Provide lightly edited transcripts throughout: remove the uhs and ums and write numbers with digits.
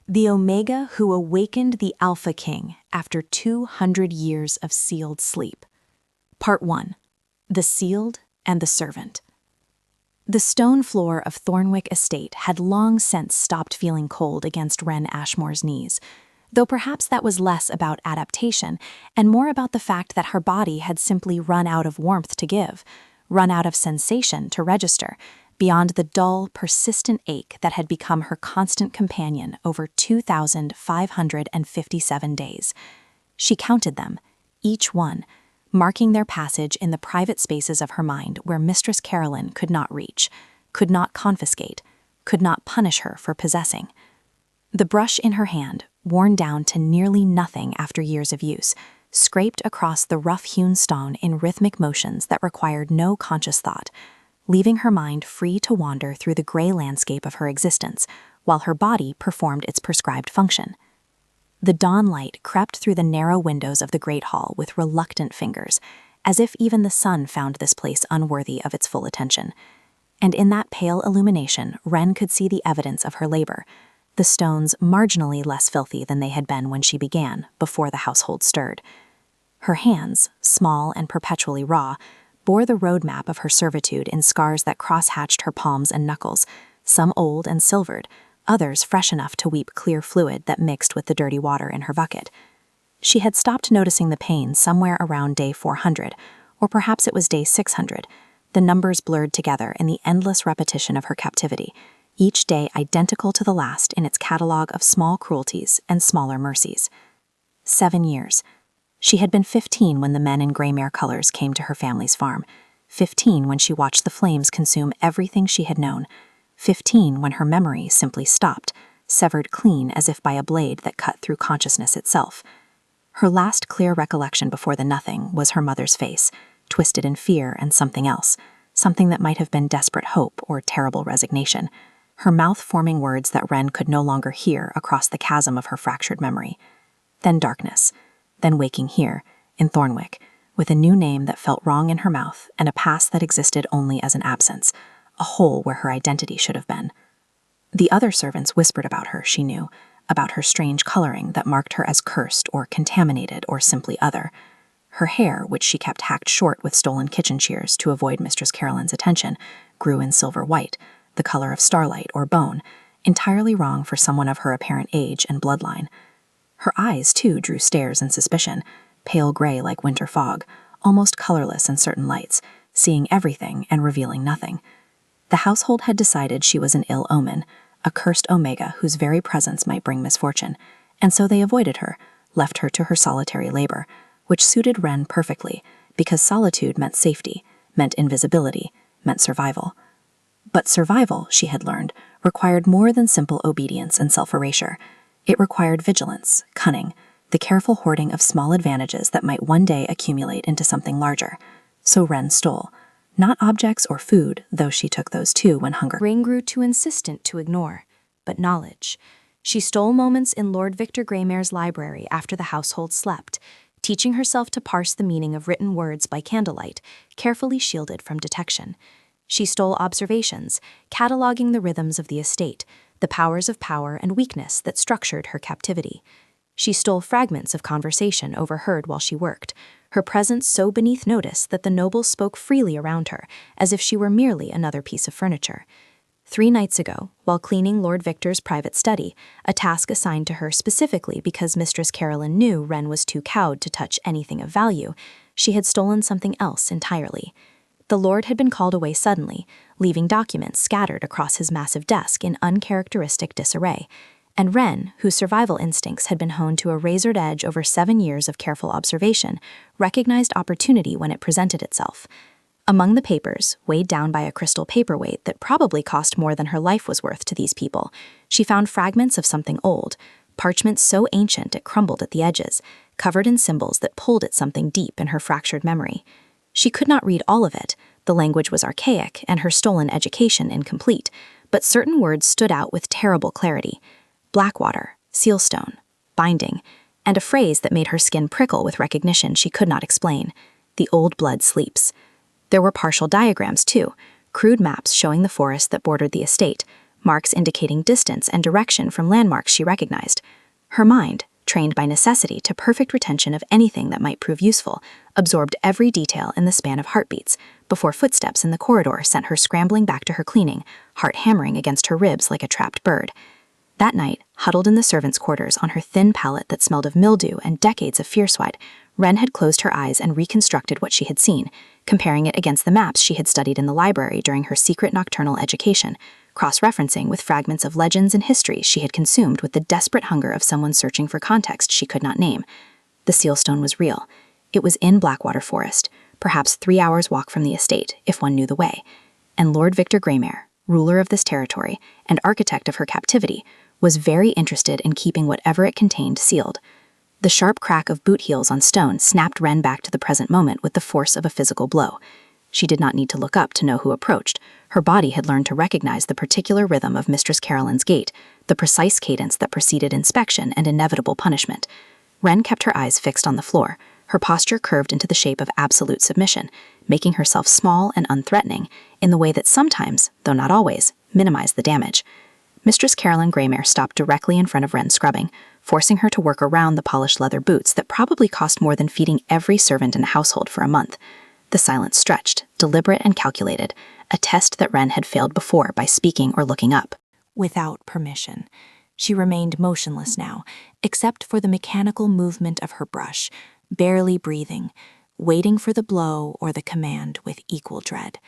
The Omega who awakened the Alpha King after 200 years of sealed sleep. Part 1. The Sealed and the Servant. The stone floor of Thornwick Estate had long since stopped feeling cold against Wren Ashmore's knees, though perhaps that was less about adaptation and more about the fact that her body had simply run out of warmth to give, run out of sensation to register, beyond the dull, persistent ache that had become her constant companion over 2,557 days. She counted them, each one, marking their passage in the private spaces of her mind where Mistress Carolyn could not reach, could not confiscate, could not punish her for possessing. The brush in her hand, worn down to nearly nothing after years of use, scraped across the rough-hewn stone in rhythmic motions that required no conscious thought, leaving her mind free to wander through the gray landscape of her existence, while her body performed its prescribed function. The dawn light crept through the narrow windows of the great hall with reluctant fingers, as if even the sun found this place unworthy of its full attention. And in that pale illumination, Wren could see the evidence of her labor, the stones marginally less filthy than they had been when she began, before the household stirred. Her hands, small and perpetually raw, bore the roadmap of her servitude in scars that cross-hatched her palms and knuckles, some old and silvered, others fresh enough to weep clear fluid that mixed with the dirty water in her bucket. She had stopped noticing the pain somewhere around day 400, or perhaps it was day 600, the numbers blurred together in the endless repetition of her captivity, each day identical to the last in its catalogue of small cruelties and smaller mercies. 7 years. She had been 15 when the men in Greymere colors came to her family's farm, 15 when she watched the flames consume everything she had known, 15 when her memory simply stopped, severed clean as if by a blade that cut through consciousness itself. Her last clear recollection before the nothing was her mother's face, twisted in fear and something else, something that might have been desperate hope or terrible resignation, her mouth forming words that Wren could no longer hear across the chasm of her fractured memory. Then darkness. Then waking here, in Thornwick, with a new name that felt wrong in her mouth and a past that existed only as an absence, a hole where her identity should have been. The other servants whispered about her, she knew, about her strange coloring that marked her as cursed or contaminated or simply other. Her hair, which she kept hacked short with stolen kitchen shears to avoid Mistress Carolyn's attention, grew in silver white, the color of starlight or bone, entirely wrong for someone of her apparent age and bloodline. Her eyes, too, drew stares and suspicion, pale gray like winter fog, almost colorless in certain lights, seeing everything and revealing nothing. The household had decided she was an ill omen, a cursed Omega whose very presence might bring misfortune, and so they avoided her, left her to her solitary labor, which suited Wren perfectly, because solitude meant safety, meant invisibility, meant survival. But survival, she had learned, required more than simple obedience and self-erasure. It required vigilance, cunning, the careful hoarding of small advantages that might one day accumulate into something larger. So Wren stole. Not objects or food, though she took those too when hunger grew too insistent to ignore, but knowledge. She stole moments in Lord Victor Greymere's library after the household slept, teaching herself to parse the meaning of written words by candlelight, carefully shielded from detection. She stole observations, cataloging the rhythms of the estate, the powers of power and weakness that structured her captivity. She stole fragments of conversation overheard while she worked, her presence so beneath notice that the nobles spoke freely around her, as if she were merely another piece of furniture. 3 nights ago, while cleaning Lord Victor's private study, a task assigned to her specifically because Mistress Carolyn knew Wren was too cowed to touch anything of value, she had stolen something else entirely. The Lord had been called away suddenly, leaving documents scattered across his massive desk in uncharacteristic disarray, and Wren, whose survival instincts had been honed to a razored edge over 7 years of careful observation, recognized opportunity when it presented itself. Among the papers, weighed down by a crystal paperweight that probably cost more than her life was worth to these people, she found fragments of something old, parchment so ancient it crumbled at the edges, covered in symbols that pulled at something deep in her fractured memory. She could not read all of it, the language was archaic and her stolen education incomplete, but certain words stood out with terrible clarity. Blackwater, sealstone, binding, and a phrase that made her skin prickle with recognition she could not explain. The old blood sleeps. There were partial diagrams, too, crude maps showing the forest that bordered the estate, marks indicating distance and direction from landmarks she recognized. Her mind, trained by necessity to perfect retention of anything that might prove useful, absorbed every detail in the span of heartbeats, before footsteps in the corridor sent her scrambling back to her cleaning, heart hammering against her ribs like a trapped bird. That night, huddled in the servants' quarters on her thin pallet that smelled of mildew and decades of fiercewide, Wren had closed her eyes and reconstructed what she had seen, comparing it against the maps she had studied in the library during her secret nocturnal education, cross-referencing with fragments of legends and histories she had consumed with the desperate hunger of someone searching for context she could not name. The sealstone was real. It was in Blackwater Forest, perhaps 3 hours' walk from the estate, if one knew the way, and Lord Victor Greymare, ruler of this territory and architect of her captivity, was very interested in keeping whatever it contained sealed. The sharp crack of boot heels on stone snapped Wren back to the present moment with the force of a physical blow. She did not need to look up to know who approached. Her body had learned to recognize the particular rhythm of Mistress Carolyn's gait, the precise cadence that preceded inspection and inevitable punishment. Wren kept her eyes fixed on the floor, her posture curved into the shape of absolute submission, making herself small and unthreatening in the way that sometimes, though not always, minimized the damage. Mistress Carolyn Greymare stopped directly in front of Wren's scrubbing, forcing her to work around the polished leather boots that probably cost more than feeding every servant in the household for a month. The silence stretched, deliberate and calculated, a test that Wren had failed before by speaking or looking up. Without permission. She remained motionless now, except for the mechanical movement of her brush, barely breathing, waiting for the blow or the command with equal dread.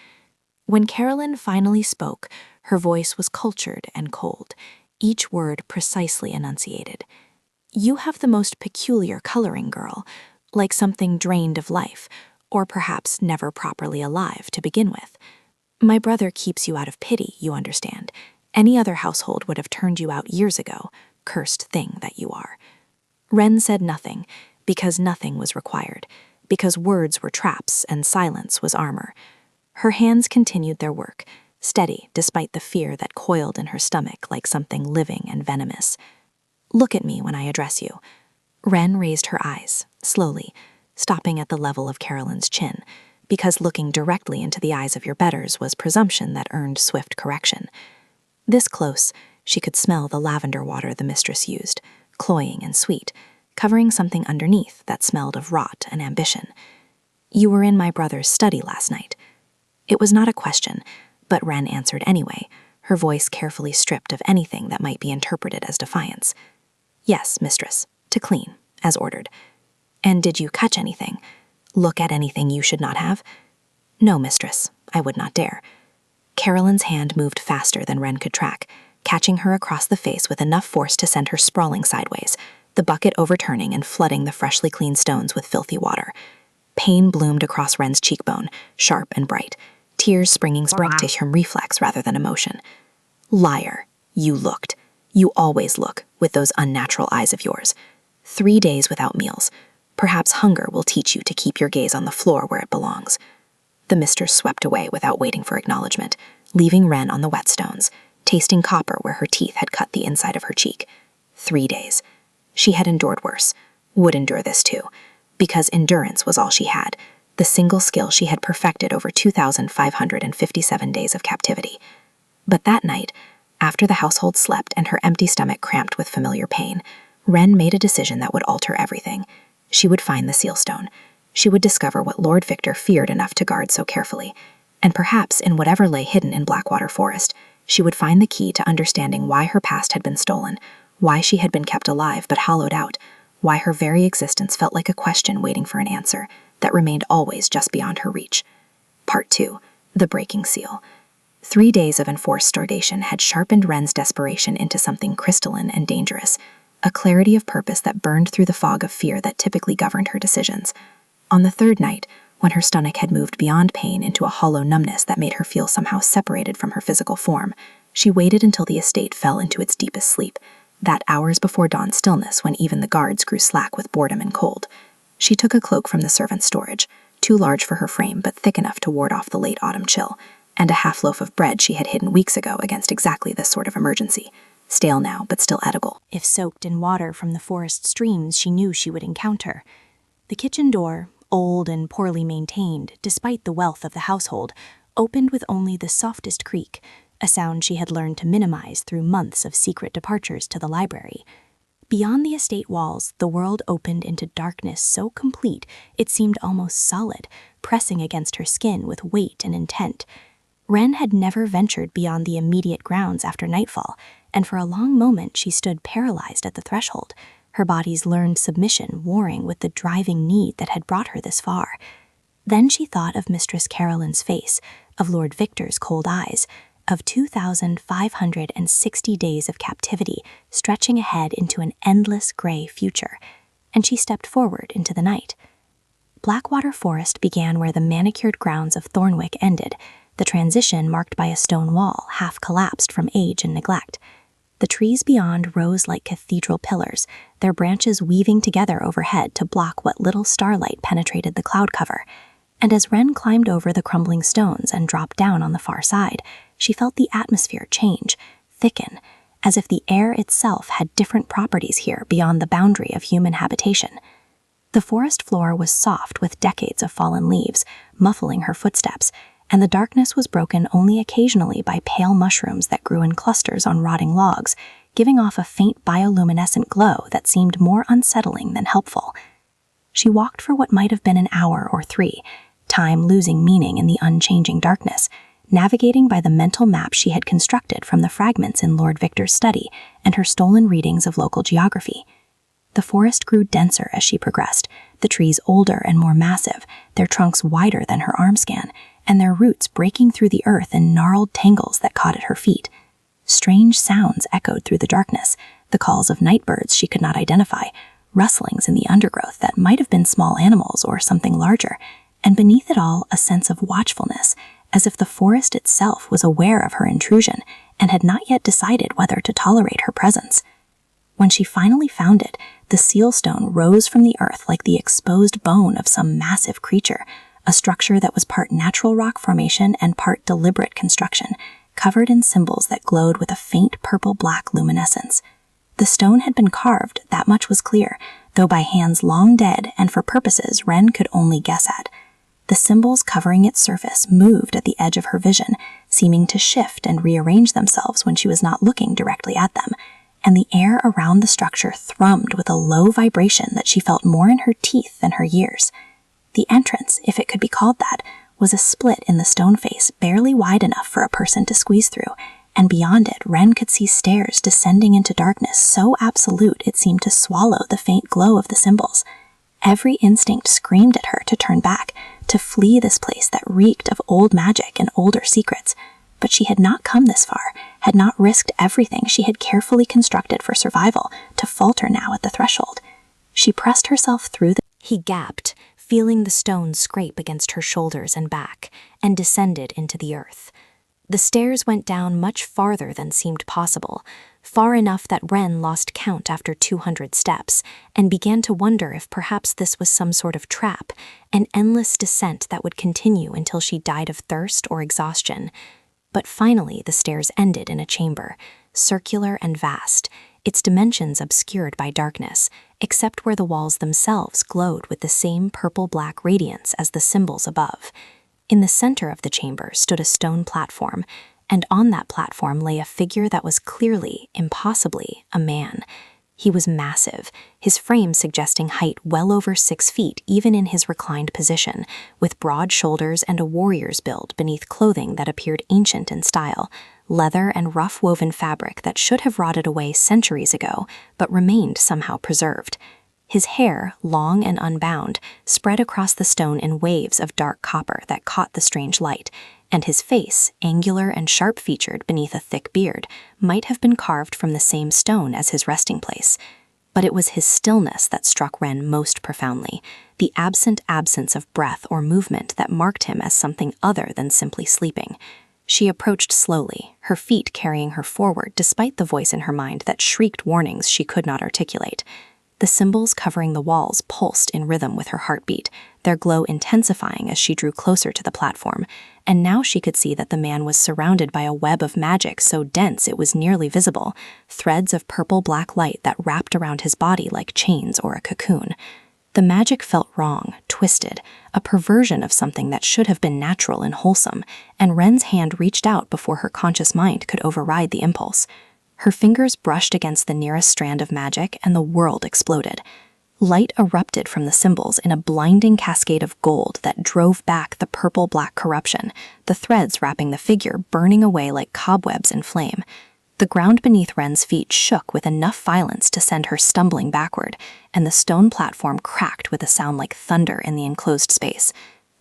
When Carolyn finally spoke, her voice was cultured and cold, each word precisely enunciated. "You have the most peculiar coloring, girl, like something drained of life, or perhaps never properly alive to begin with. My brother keeps you out of pity, you understand. Any other household would have turned you out years ago, cursed thing that you are." Wren said nothing, because nothing was required, because words were traps and silence was armor. Her hands continued their work, steady despite the fear that coiled in her stomach like something living and venomous. "Look at me when I address you." Wren raised her eyes, slowly, stopping at the level of Carolyn's chin, because looking directly into the eyes of your betters was presumption that earned swift correction. This close, she could smell the lavender water the mistress used, cloying and sweet, covering something underneath that smelled of rot and ambition. "You were in my brother's study last night." It was not a question, but Wren answered anyway, her voice carefully stripped of anything that might be interpreted as defiance. "Yes, mistress, to clean, as ordered." "And did you catch anything? Look at anything you should not have?" "No, mistress, I would not dare." Carolyn's hand moved faster than Wren could track, catching her across the face with enough force to send her sprawling sideways, the bucket overturning and flooding the freshly cleaned stones with filthy water. Pain bloomed across Wren's cheekbone, sharp and bright, tears springing to her reflex rather than emotion. "Liar, you looked. You always look, with those unnatural eyes of yours. 3 days without meals. Perhaps hunger will teach you to keep your gaze on the floor where it belongs." The mistress swept away without waiting for acknowledgement, leaving Wren on the whetstones, tasting copper where her teeth had cut the inside of her cheek. 3 days. She had endured worse, would endure this too, because endurance was all she had, the single skill she had perfected over 2,557 days of captivity. But that night, after the household slept and her empty stomach cramped with familiar pain, Wren made a decision that would alter everything. She would find the sealstone. She would discover what Lord Victor feared enough to guard so carefully, and perhaps in whatever lay hidden in Blackwater Forest, she would find the key to understanding why her past had been stolen, why she had been kept alive but hollowed out, why her very existence felt like a question waiting for an answer that remained always just beyond her reach. Part 2. The Breaking Seal. 3 days of enforced starvation had sharpened Wren's desperation into something crystalline and dangerous, a clarity of purpose that burned through the fog of fear that typically governed her decisions. On the third night, when her stomach had moved beyond pain into a hollow numbness that made her feel somehow separated from her physical form, she waited until the estate fell into its deepest sleep, that hours before dawn stillness when even the guards grew slack with boredom and cold. She took a cloak from the servant's storage, too large for her frame but thick enough to ward off the late autumn chill, and a half-loaf of bread she had hidden weeks ago against exactly this sort of emergency, stale now but still edible, if soaked in water from the forest streams she knew she would encounter. The kitchen door, old and poorly maintained despite the wealth of the household, opened with only the softest creak, a sound she had learned to minimize through months of secret departures to the library. Beyond the estate walls, the world opened into darkness so complete it seemed almost solid, pressing against her skin with weight and intent. Wren had never ventured beyond the immediate grounds after nightfall, and for a long moment she stood paralyzed at the threshold, her body's learned submission warring with the driving need that had brought her this far. Then she thought of Mistress Carolyn's face, of Lord Victor's cold eyes, of 2,560 days of captivity stretching ahead into an endless gray future, and she stepped forward into the night. Blackwater Forest began where the manicured grounds of Thornwick ended, the transition marked by a stone wall half collapsed from age and neglect. The trees beyond rose like cathedral pillars, their branches weaving together overhead to block what little starlight penetrated the cloud cover. And as Wren climbed over the crumbling stones and dropped down on the far side, she felt the atmosphere change, thicken, as if the air itself had different properties here beyond the boundary of human habitation. The forest floor was soft with decades of fallen leaves, muffling her footsteps, and the darkness was broken only occasionally by pale mushrooms that grew in clusters on rotting logs, giving off a faint bioluminescent glow that seemed more unsettling than helpful. She walked for what might have been an hour or 3, time losing meaning in the unchanging darkness, navigating by the mental map she had constructed from the fragments in Lord Victor's study and her stolen readings of local geography. The forest grew denser as she progressed, the trees older and more massive, their trunks wider than her arm span, and their roots breaking through the earth in gnarled tangles that caught at her feet. Strange sounds echoed through the darkness, the calls of night birds she could not identify, rustlings in the undergrowth that might have been small animals or something larger, and beneath it all a sense of watchfulness, as if the forest itself was aware of her intrusion and had not yet decided whether to tolerate her presence. When she finally found it, the seal stone rose from the earth like the exposed bone of some massive creature, a structure that was part natural rock formation and part deliberate construction, covered in symbols that glowed with a faint purple-black luminescence. The stone had been carved, that much was clear, though by hands long dead and for purposes Wren could only guess at. The symbols covering its surface moved at the edge of her vision, seeming to shift and rearrange themselves when she was not looking directly at them, and the air around the structure thrummed with a low vibration that she felt more in her teeth than her years. The entrance, if it could be called that, was a split in the stone face barely wide enough for a person to squeeze through, and beyond it Wren could see stairs descending into darkness so absolute it seemed to swallow the faint glow of the symbols. Every instinct screamed at her to turn back, to flee this place that reeked of old magic and older secrets, but she had not come this far, had not risked everything she had carefully constructed for survival to falter now at the threshold. She pressed herself through the— He gasped, feeling the stone scrape against her shoulders and back, and descended into the earth. The stairs went down much farther than seemed possible, far enough that Wren lost count after 200 steps, and began to wonder if perhaps this was some sort of trap, an endless descent that would continue until she died of thirst or exhaustion. But finally the stairs ended in a chamber, circular and vast, its dimensions obscured by darkness, except where the walls themselves glowed with the same purple-black radiance as the symbols above. In the center of the chamber stood a stone platform, and on that platform lay a figure that was clearly, impossibly, a man. He was massive, his frame suggesting height well over 6 feet even in his reclined position, with broad shoulders and a warrior's build beneath clothing that appeared ancient in style, leather and rough-woven fabric that should have rotted away centuries ago, but remained somehow preserved. His hair, long and unbound, spread across the stone in waves of dark copper that caught the strange light, and his face, angular and sharp-featured beneath a thick beard, might have been carved from the same stone as his resting place. But it was his stillness that struck Wren most profoundly, the absence of breath or movement that marked him as something other than simply sleeping. She approached slowly, her feet carrying her forward despite the voice in her mind that shrieked warnings she could not articulate. The symbols covering the walls pulsed in rhythm with her heartbeat, their glow intensifying as she drew closer to the platform, and now she could see that the man was surrounded by a web of magic so dense it was nearly visible, threads of purple-black light that wrapped around his body like chains or a cocoon. The magic felt wrong, twisted, a perversion of something that should have been natural and wholesome, and Ren's hand reached out before her conscious mind could override the impulse. Her fingers brushed against the nearest strand of magic, and the world exploded. Light erupted from the symbols in a blinding cascade of gold that drove back the purple-black corruption, the threads wrapping the figure burning away like cobwebs in flame. The ground beneath Ren's feet shook with enough violence to send her stumbling backward, and the stone platform cracked with a sound like thunder in the enclosed space.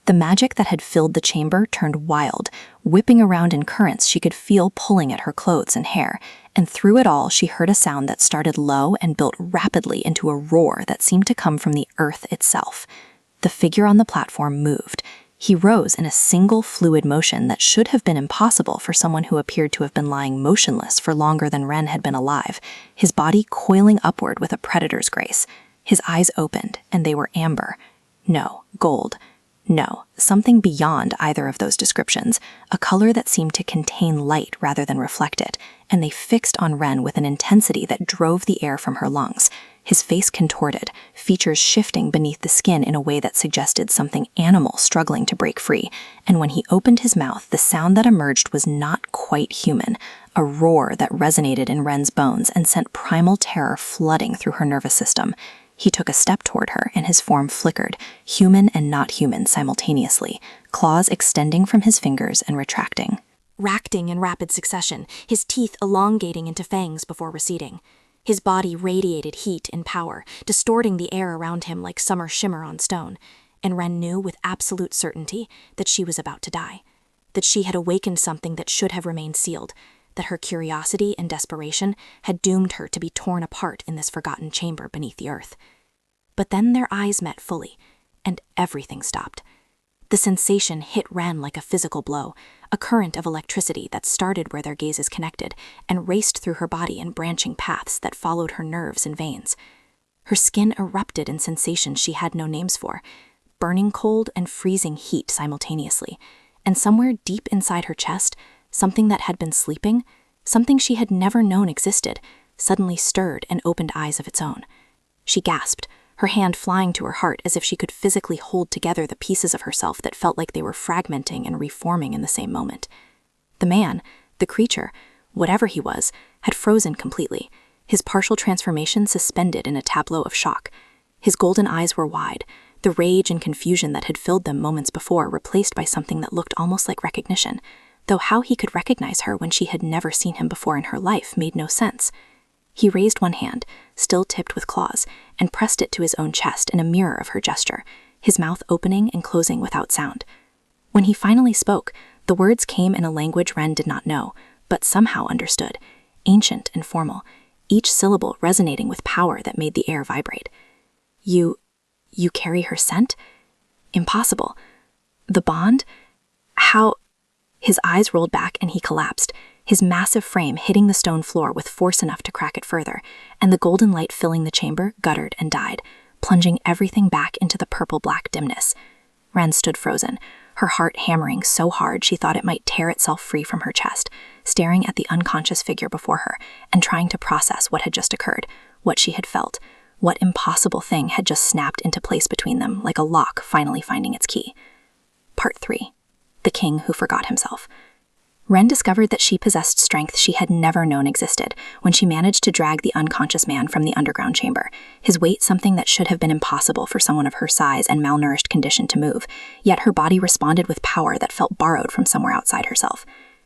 The magic that had filled the chamber turned wild, whipping around in currents she could feel pulling at her clothes and hair, and through it all she heard a sound that started low and built rapidly into a roar that seemed to come from the earth itself. The figure on the platform moved. He rose in a single fluid motion that should have been impossible for someone who appeared to have been lying motionless for longer than Ren had been alive, his body coiling upward with a predator's grace. His eyes opened, and they were amber. No, gold. No, something beyond either of those descriptions, a color that seemed to contain light rather than reflect it, and they fixed on Ren with an intensity that drove the air from her lungs. His face contorted, features shifting beneath the skin in a way that suggested something animal struggling to break free, and when he opened his mouth, the sound that emerged was not quite human, a roar that resonated in Ren's bones and sent primal terror flooding through her nervous system. He took a step toward her, and his form flickered, human and not human simultaneously, claws extending from his fingers and retracting. Racting in rapid succession, his teeth elongating into fangs before receding. His body radiated heat and power, distorting the air around him like summer shimmer on stone, and Ren knew with absolute certainty that she was about to die, that she had awakened something that should have remained sealed, that her curiosity and desperation had doomed her to be torn apart in this forgotten chamber beneath the earth. But then their eyes met fully, and everything stopped. The sensation hit Ren like a physical blow, a current of electricity that started where their gazes connected and raced through her body in branching paths that followed her nerves and veins. Her skin erupted in sensations she had no names for, burning cold and freezing heat simultaneously, and somewhere deep inside her chest, something that had been sleeping, something she had never known existed, suddenly stirred and opened eyes of its own. She gasped, her hand flying to her heart as if she could physically hold together the pieces of herself that felt like they were fragmenting and reforming in the same moment. The man, the creature, whatever he was, had frozen completely, his partial transformation suspended in a tableau of shock. His golden eyes were wide, the rage and confusion that had filled them moments before replaced by something that looked almost like recognition, though how he could recognize her when she had never seen him before in her life made no sense. He raised one hand, still tipped with claws, and pressed it to his own chest in a mirror of her gesture, his mouth opening and closing without sound. When he finally spoke, the words came in a language Ren did not know, but somehow understood, ancient and formal, each syllable resonating with power that made the air vibrate. You carry her scent? Impossible. The bond? How? His eyes rolled back and he collapsed, his massive frame hitting the stone floor with force enough to crack it further, and the golden light filling the chamber guttered and died, plunging everything back into the purple-black dimness. Ren stood frozen, her heart hammering so hard she thought it might tear itself free from her chest, staring at the unconscious figure before her and trying to process what had just occurred, what she had felt, what impossible thing had just snapped into place between them like a lock finally finding its key. Part 3. The King Who Forgot Himself. Ren discovered that she possessed strength she had never known existed when she managed to drag the unconscious man from the underground chamber, his weight something that should have been impossible for someone of her size and malnourished condition to move, yet her body responded with power that felt borrowed from somewhere outside herself.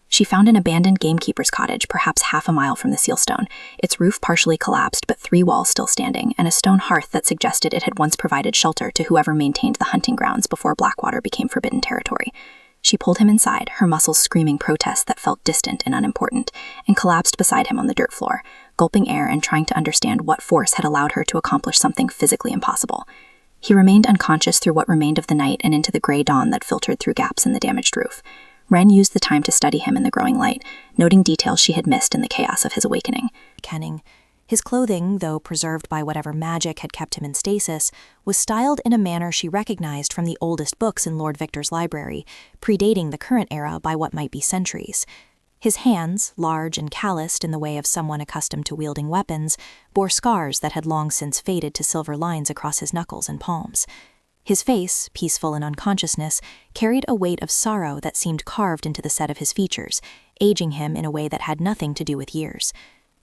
She found an abandoned gamekeeper's cottage perhaps half a mile from the sealstone, its roof partially collapsed but 3 walls still standing, and a stone hearth that suggested it had once provided shelter to whoever maintained the hunting grounds before Blackwater became forbidden territory. She pulled him inside, her muscles screaming protests that felt distant and unimportant, and collapsed beside him on the dirt floor, gulping air and trying to understand what force had allowed her to accomplish something physically impossible. He remained unconscious through what remained of the night and into the gray dawn that filtered through gaps in the damaged roof. Ren used the time to study him in the growing light, noting details she had missed in the chaos of his awakening. Kenning. His clothing, though preserved by whatever magic had kept him in stasis, was styled in a manner she recognized from the oldest books in Lord Victor's library, predating the current era by what might be centuries. His hands, large and calloused in the way of someone accustomed to wielding weapons, bore scars that had long since faded to silver lines across his knuckles and palms. His face, peaceful in unconsciousness, carried a weight of sorrow that seemed carved into the set of his features, aging him in a way that had nothing to do with years.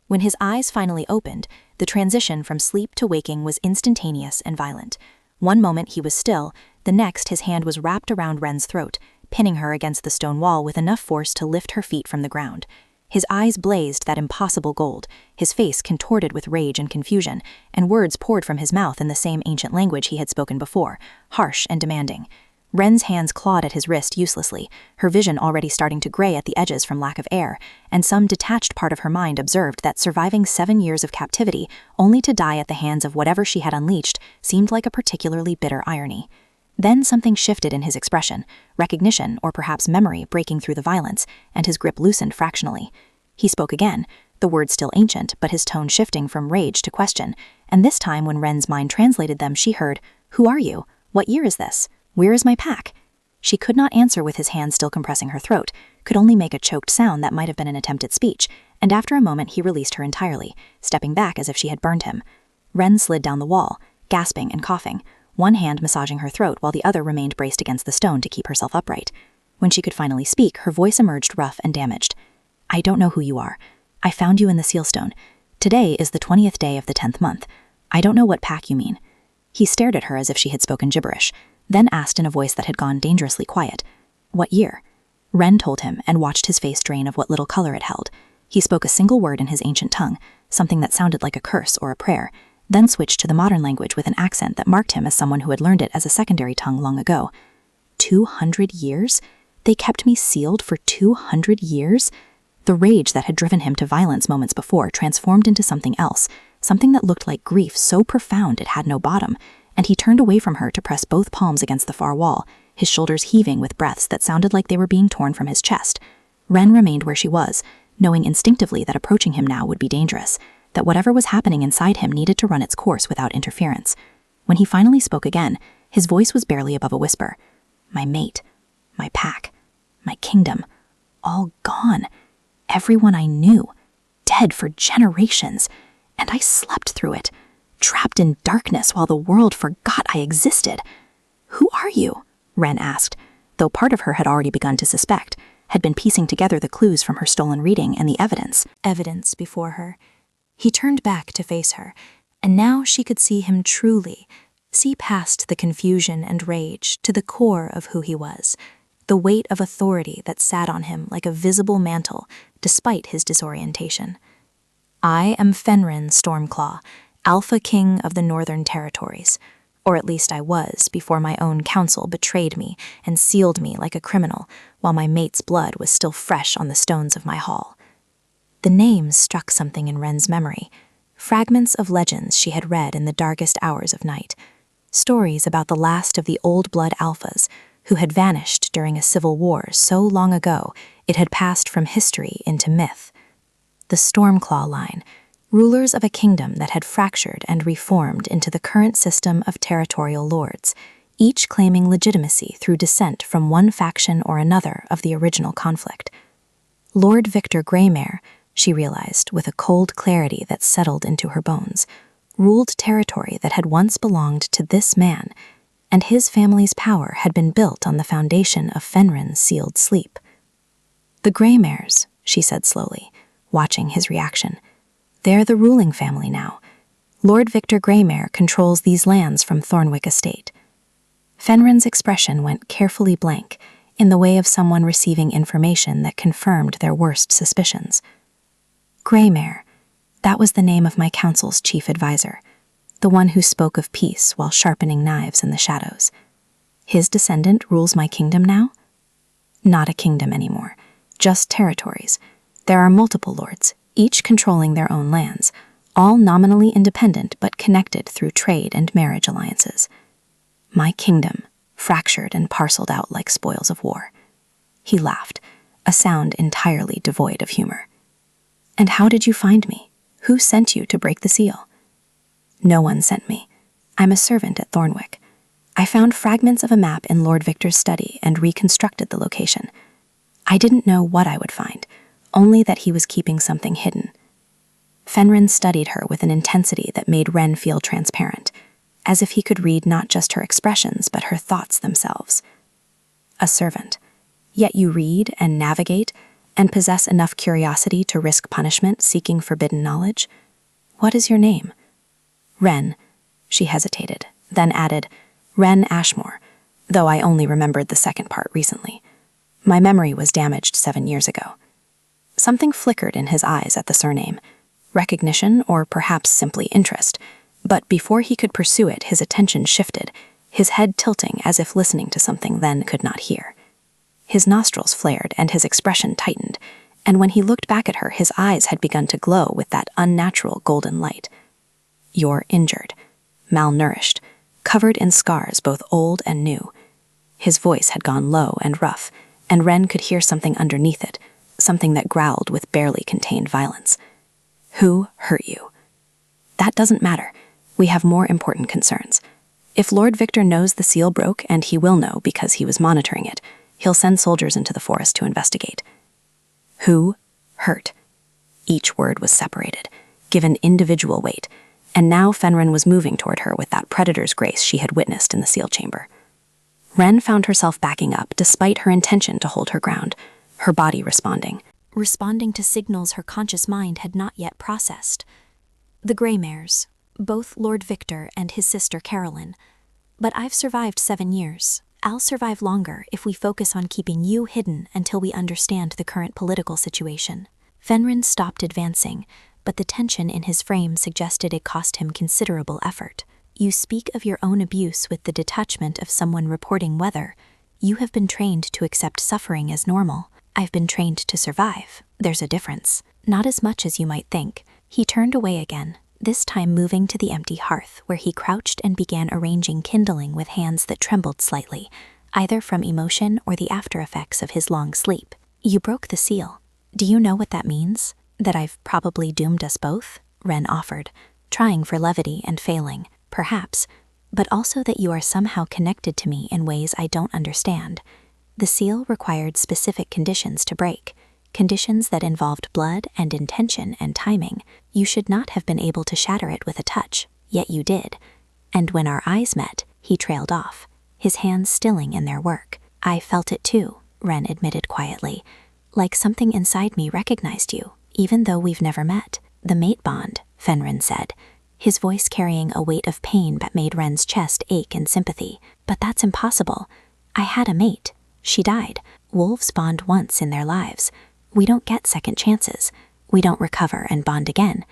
When his eyes finally opened, the transition from sleep to waking was instantaneous and violent. One moment he was still, the next his hand was wrapped around Ren's throat, pinning her against the stone wall with enough force to lift her feet from the ground. His eyes blazed that impossible gold, his face contorted with rage and confusion, and words poured from his mouth in the same ancient language he had spoken before, harsh and demanding. Ren's hands clawed at his wrist uselessly, her vision already starting to gray at the edges from lack of air, and some detached part of her mind observed that surviving 7 years of captivity, only to die at the hands of whatever she had unleashed, seemed like a particularly bitter irony. Then something shifted in his expression, recognition or perhaps memory breaking through the violence, and his grip loosened fractionally. He spoke again, the words still ancient, but his tone shifting from rage to question, and this time when Ren's mind translated them she heard, "Who are you? What year is this? Where is my pack?" She could not answer with his hand still compressing her throat, could only make a choked sound that might have been an attempt at speech, and after a moment he released her entirely, stepping back as if she had burned him. Ren slid down the wall, gasping and coughing, one hand massaging her throat while the other remained braced against the stone to keep herself upright. When she could finally speak, her voice emerged rough and damaged. "I don't know who you are. I found you in the sealstone. Today is the 20th day of the 10th month. I don't know what pack you mean." He stared at her as if she had spoken gibberish, then asked in a voice that had gone dangerously quiet, "What year?" Ren told him and watched his face drain of what little color it held. He spoke a single word in his ancient tongue, something that sounded like a curse or a prayer, then switched to the modern language with an accent that marked him as someone who had learned it as a secondary tongue long ago. 200 years? They kept me sealed for 200 years? The rage that had driven him to violence moments before transformed into something else, something that looked like grief so profound it had no bottom, and he turned away from her to press both palms against the far wall, his shoulders heaving with breaths that sounded like they were being torn from his chest. Ren remained where she was, knowing instinctively that approaching him now would be dangerous, that whatever was happening inside him needed to run its course without interference. When he finally spoke again, his voice was barely above a whisper. "My mate, my pack, my kingdom, all gone. Everyone I knew, dead for generations, and I slept through it, trapped in darkness while the world forgot I existed. Who are you?" Ren asked, though part of her had already begun to suspect, had been piecing together the clues from her stolen reading and the evidence before her. He turned back to face her, and now she could see him truly, see past the confusion and rage to the core of who he was, the weight of authority that sat on him like a visible mantle despite his disorientation. "I am Fenrin Stormclaw, Alpha King of the Northern Territories, or at least I was before my own council betrayed me and sealed me like a criminal while my mate's blood was still fresh on the stones of my hall." The names struck something in Ren's memory, fragments of legends she had read in the darkest hours of night, stories about the last of the old blood alphas who had vanished during a civil war so long ago it had passed from history into myth. The Stormclaw line, rulers of a kingdom that had fractured and reformed into the current system of territorial lords, each claiming legitimacy through descent from one faction or another of the original conflict. Lord Victor Greymare, she realized with a cold clarity that settled into her bones, ruled territory that had once belonged to this man, and his family's power had been built on the foundation of Fenrin's sealed sleep. "The Greymares," she said slowly, watching his reaction. "They're the ruling family now. Lord Victor Greymare controls these lands from Thornwick Estate." Fenrin's expression went carefully blank, in the way of someone receiving information that confirmed their worst suspicions. "Greymare, that was the name of my council's chief advisor, the one who spoke of peace while sharpening knives in the shadows. His descendant rules my kingdom now? Not a kingdom anymore, just territories. There are multiple lords, each controlling their own lands, all nominally independent but connected through trade and marriage alliances. My kingdom, fractured and parceled out like spoils of war." He laughed, a sound entirely devoid of humor. "And how did you find me? Who sent you to break the seal?" "No one sent me. I'm a servant at Thornwick. I found fragments of a map in Lord Victor's study and reconstructed the location. I didn't know what I would find, only that he was keeping something hidden. Fenrin studied her with an intensity that made Ren feel transparent, as if he could read not just her expressions but her thoughts themselves. A servant. Yet you read and navigate and possess enough curiosity to risk punishment seeking forbidden knowledge? What is your name? Ren. She hesitated, then added, Ren Ashmore, though I only remembered the second part recently. My memory was damaged 7 years ago. Something flickered in his eyes at the surname. Recognition or perhaps simply interest. But before he could pursue it, his attention shifted, his head tilting as if listening to something then could not hear. His nostrils flared and his expression tightened, and when he looked back at her, his eyes had begun to glow with that unnatural golden light. You're injured, malnourished, covered in scars both old and new. His voice had gone low and rough, and Ren could hear something underneath it, something that growled with barely contained violence. Who hurt you? That doesn't matter. We have more important concerns. If Lord Victor knows the seal broke, and he will know because he was monitoring it, he'll send soldiers into the forest to investigate. Who hurt? Each word was separated, given individual weight, and now Fenrin was moving toward her with that predator's grace she had witnessed in the seal chamber. Ren found herself backing up despite her intention to hold her ground, her body responding to signals her conscious mind had not yet processed. The Greymares, both Lord Victor and his sister Carolyn. But I've survived 7 years. I'll survive longer if we focus on keeping you hidden until we understand the current political situation. Fenrin stopped advancing, but the tension in his frame suggested it cost him considerable effort. You speak of your own abuse with the detachment of someone reporting weather. You have been trained to accept suffering as normal. I've been trained to survive. There's a difference. Not as much as you might think. He turned away again, this time moving to the empty hearth, where he crouched and began arranging kindling with hands that trembled slightly, either from emotion or the after effects of his long sleep. You broke the seal. Do you know what that means? That I've probably doomed us both? Ren offered, trying for levity and failing, perhaps, but also that you are somehow connected to me in ways I don't understand. The seal required specific conditions to break, conditions that involved blood and intention and timing. You should not have been able to shatter it with a touch, yet you did. And when our eyes met, he trailed off, his hands stilling in their work. I felt it too, Ren admitted quietly, like something inside me recognized you, even though we've never met. The mate bond, Fenrin said, his voice carrying a weight of pain that made Ren's chest ache in sympathy. But that's impossible. I had a mate. She died. Wolves bond once in their lives. We don't get second chances. We don't recover and bond again.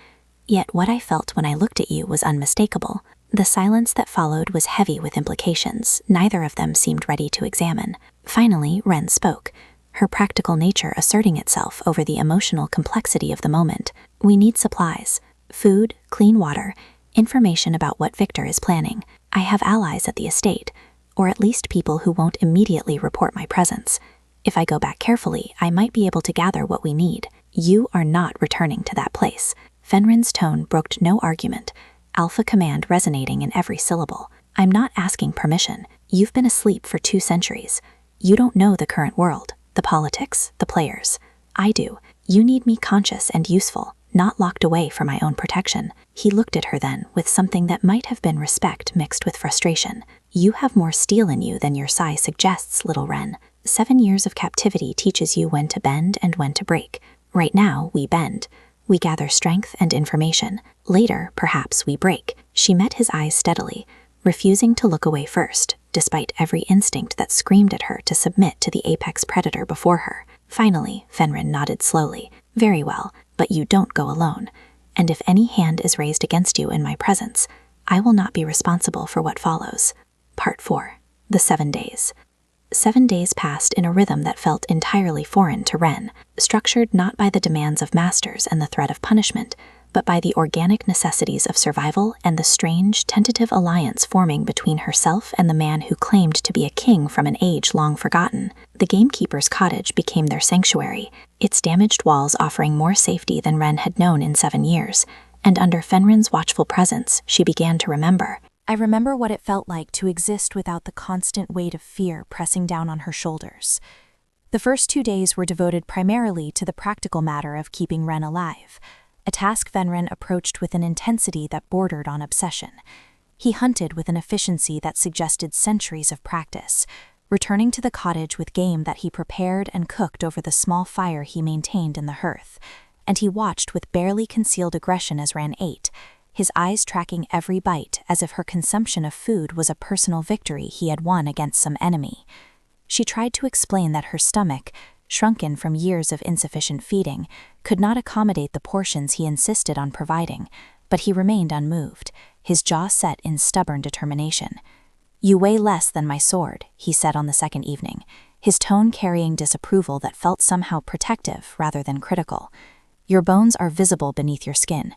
Yet what I felt when I looked at you was unmistakable. The silence that followed was heavy with implications. Neither of them seemed ready to examine. Finally, Ren spoke, her practical nature asserting itself over the emotional complexity of the moment. We need supplies. Food, clean water, information about what Victor is planning. I have allies at the estate, or at least people who won't immediately report my presence. If I go back carefully, I might be able to gather what we need. You are not returning to that place. Fenrin's tone brooked no argument, alpha command resonating in every syllable. I'm not asking permission. You've been asleep for 2 centuries. You don't know the current world, the politics, the players. I do. You need me conscious and useful, not locked away for my own protection. He looked at her then with something that might have been respect mixed with frustration. You have more steel in you than your size suggests, little Ren. 7 years of captivity teaches you when to bend and when to break. Right now, we bend. We gather strength and information. Later, perhaps we break. She met his eyes steadily, refusing to look away first, despite every instinct that screamed at her to submit to the apex predator before her. Finally, Fenrin nodded slowly. Very well, but you don't go alone. And if any hand is raised against you in my presence, I will not be responsible for what follows. Part 4. The 7 days. 7 days passed in a rhythm that felt entirely foreign to Ren, structured not by the demands of masters and the threat of punishment, but by the organic necessities of survival and the strange, tentative alliance forming between herself and the man who claimed to be a king from an age long forgotten. The gamekeeper's cottage became their sanctuary, its damaged walls offering more safety than Ren had known in 7 years, and under Fenrin's watchful presence, she began to remember. I remember what it felt like to exist without the constant weight of fear pressing down on her shoulders. The first 2 days were devoted primarily to the practical matter of keeping Ren alive, a task Fenrin approached with an intensity that bordered on obsession. He hunted with an efficiency that suggested centuries of practice, returning to the cottage with game that he prepared and cooked over the small fire he maintained in the hearth, and he watched with barely concealed aggression as Ren ate, his eyes tracking every bite as if her consumption of food was a personal victory he had won against some enemy. She tried to explain that her stomach, shrunken from years of insufficient feeding, could not accommodate the portions he insisted on providing, but he remained unmoved, his jaw set in stubborn determination. "You weigh less than my sword," he said on the second evening, his tone carrying disapproval that felt somehow protective rather than critical. "Your bones are visible beneath your skin.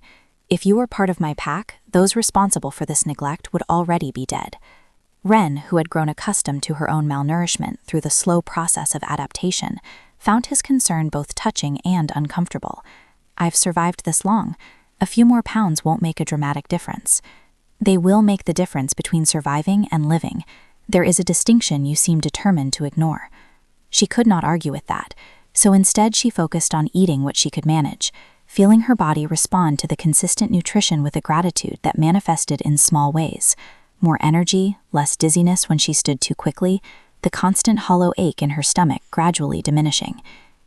If you were part of my pack, those responsible for this neglect would already be dead." Ren, who had grown accustomed to her own malnourishment through the slow process of adaptation, found his concern both touching and uncomfortable. "I've survived this long. A few more pounds won't make a dramatic difference." "They will make the difference between surviving and living. There is a distinction you seem determined to ignore." She could not argue with that, so instead she focused on eating what she could manage, feeling her body respond to the consistent nutrition with a gratitude that manifested in small ways. More energy, less dizziness when she stood too quickly, the constant hollow ache in her stomach gradually diminishing.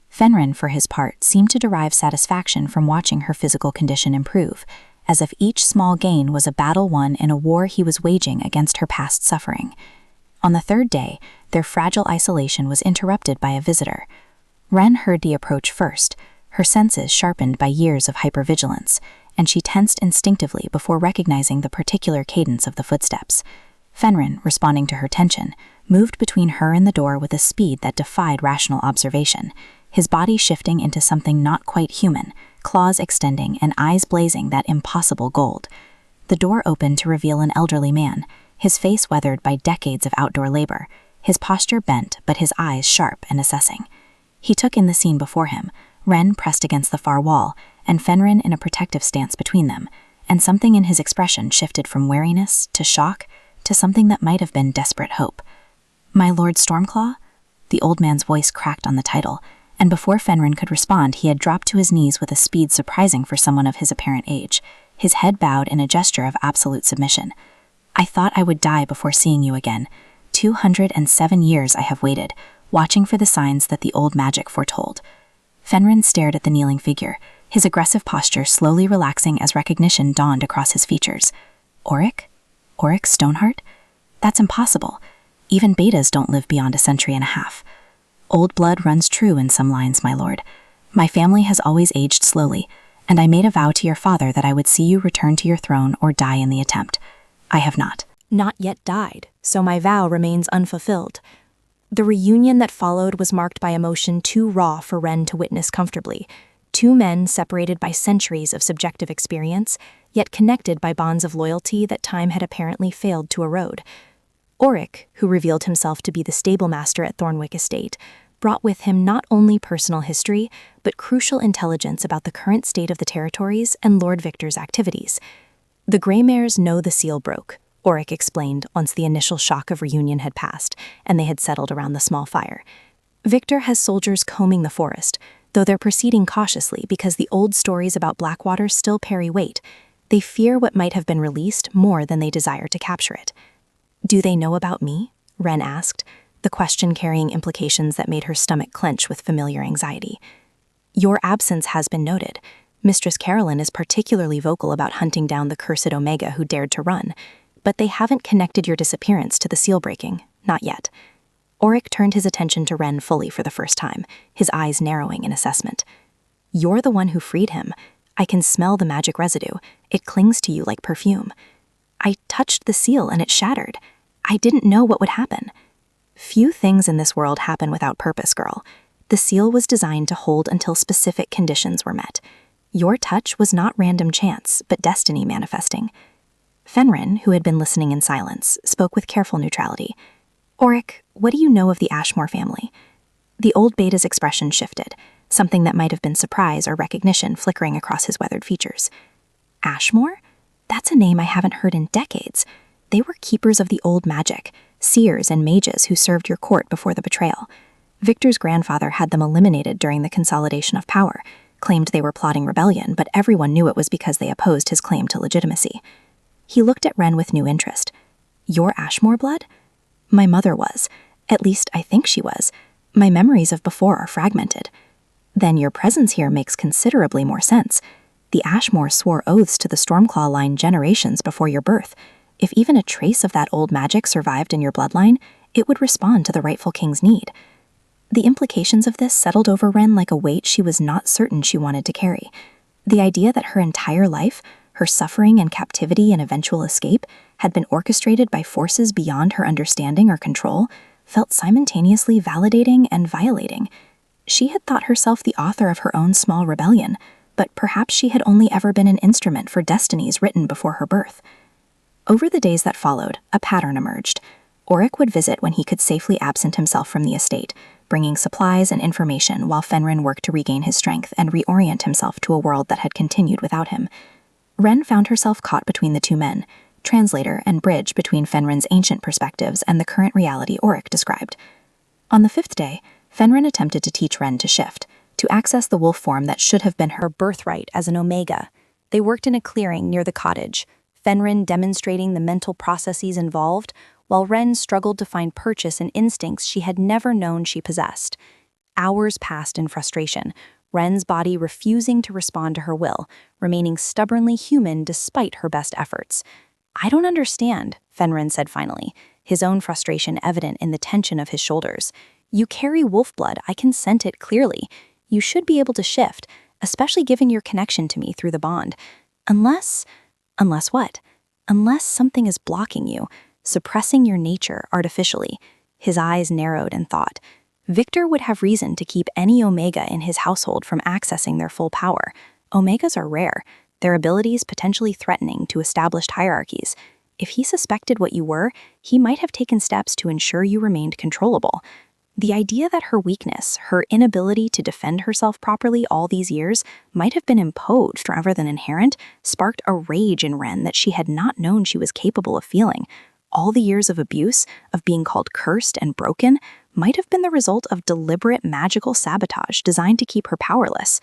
Fenrin, for his part, seemed to derive satisfaction from watching her physical condition improve, as if each small gain was a battle won in a war he was waging against her past suffering. On the third day, their fragile isolation was interrupted by a visitor. Ren heard the approach first, her senses sharpened by years of hypervigilance, and she tensed instinctively before recognizing the particular cadence of the footsteps. Fenrin, responding to her tension, moved between her and the door with a speed that defied rational observation, his body shifting into something not quite human, claws extending and eyes blazing that impossible gold. The door opened to reveal an elderly man, his face weathered by decades of outdoor labor, his posture bent but his eyes sharp and assessing. He took in the scene before him, Ren pressed against the far wall, and Fenrin in a protective stance between them, and something in his expression shifted from wariness to shock to something that might have been desperate hope. "My Lord Stormclaw?" The old man's voice cracked on the title, and before Fenrin could respond he had dropped to his knees with a speed surprising for someone of his apparent age, his head bowed in a gesture of absolute submission. "I thought I would die before seeing you again. 207 years I have waited, watching for the signs that the old magic foretold." Fenrin stared at the kneeling figure, his aggressive posture slowly relaxing as recognition dawned across his features. "Auric? Auric Stoneheart? That's impossible. Even betas don't live beyond a century and a half. Old blood runs true in some lines, my lord. My family has always aged slowly, and I made a vow to your father that I would see you return to your throne or die in the attempt. I have not." "Not yet died, so my vow remains unfulfilled." The reunion that followed was marked by emotion too raw for Ren to witness comfortably. Two men separated by centuries of subjective experience, yet connected by bonds of loyalty that time had apparently failed to erode. Auric, who revealed himself to be the stablemaster at Thornwick Estate, brought with him not only personal history, but crucial intelligence about the current state of the territories and Lord Victor's activities. "The Greymares know the seal broke," Auric explained once the initial shock of reunion had passed and they had settled around the small fire. "Victor has soldiers combing the forest, though they're proceeding cautiously because the old stories about Blackwater still carry weight. They fear what might have been released more than they desire to capture it." "Do they know about me?" Ren asked, the question carrying implications that made her stomach clench with familiar anxiety. "Your absence has been noted. Mistress Carolyn is particularly vocal about hunting down the cursed Omega who dared to run, but they haven't connected your disappearance to the seal breaking, not yet." Auric turned his attention to Ren fully for the first time, his eyes narrowing in assessment. "You're the one who freed him. I can smell the magic residue. It clings to you like perfume. I touched the seal and it shattered. I didn't know what would happen." "Few things in this world happen without purpose, girl. The seal was designed to hold until specific conditions were met. Your touch was not random chance, but destiny manifesting." Fenrin, who had been listening in silence, spoke with careful neutrality. "Auric, what do you know of the Ashmore family?" The old beta's expression shifted, something that might have been surprise or recognition flickering across his weathered features. "Ashmore? That's a name I haven't heard in decades. They were keepers of the old magic, seers and mages who served your court before the betrayal. Victor's grandfather had them eliminated during the consolidation of power, claimed they were plotting rebellion, but everyone knew it was because they opposed his claim to legitimacy. He looked at Wren with new interest. "You're Ashmore blood?" "My mother was. At least I think she was. My memories of before are fragmented." "Then your presence here makes considerably more sense. The Ashmores swore oaths to the Stormclaw line generations before your birth. If even a trace of that old magic survived in your bloodline, it would respond to the rightful king's need." The implications of this settled over Wren like a weight she was not certain she wanted to carry. The idea that her entire life, her suffering and captivity and eventual escape, had been orchestrated by forces beyond her understanding or control felt simultaneously validating and violating. She had thought herself the author of her own small rebellion, but perhaps she had only ever been an instrument for destinies written before her birth. Over the days that followed, a pattern emerged. Auric would visit when he could safely absent himself from the estate, bringing supplies and information while Fenrin worked to regain his strength and reorient himself to a world that had continued without him. Wren found herself caught between the two men, translator and bridge between Fenrin's ancient perspectives and the current reality Auric described. On the 5th day, Fenrin attempted to teach Wren to shift, to access the wolf form that should have been her birthright as an Omega. They worked in a clearing near the cottage, Fenrin demonstrating the mental processes involved, while Wren struggled to find purchase in instincts she had never known she possessed. Hours passed in frustration, Wren's body refusing to respond to her will, remaining stubbornly human despite her best efforts. "I don't understand," Fenrin said finally, his own frustration evident in the tension of his shoulders. "You carry wolf blood, I can scent it clearly. You should be able to shift, especially given your connection to me through the bond. Unless what? Unless something is blocking you, suppressing your nature artificially." His eyes narrowed in thought. Victor would have reason to keep any Omega in his household from accessing their full power. Omegas are rare, their abilities potentially threatening to established hierarchies. If he suspected what you were, he might have taken steps to ensure you remained controllable. The idea that her weakness, her inability to defend herself properly all these years, might have been imposed rather than inherent, sparked a rage in Wren that she had not known she was capable of feeling. All the years of abuse, of being called cursed and broken, might have been the result of deliberate magical sabotage designed to keep her powerless.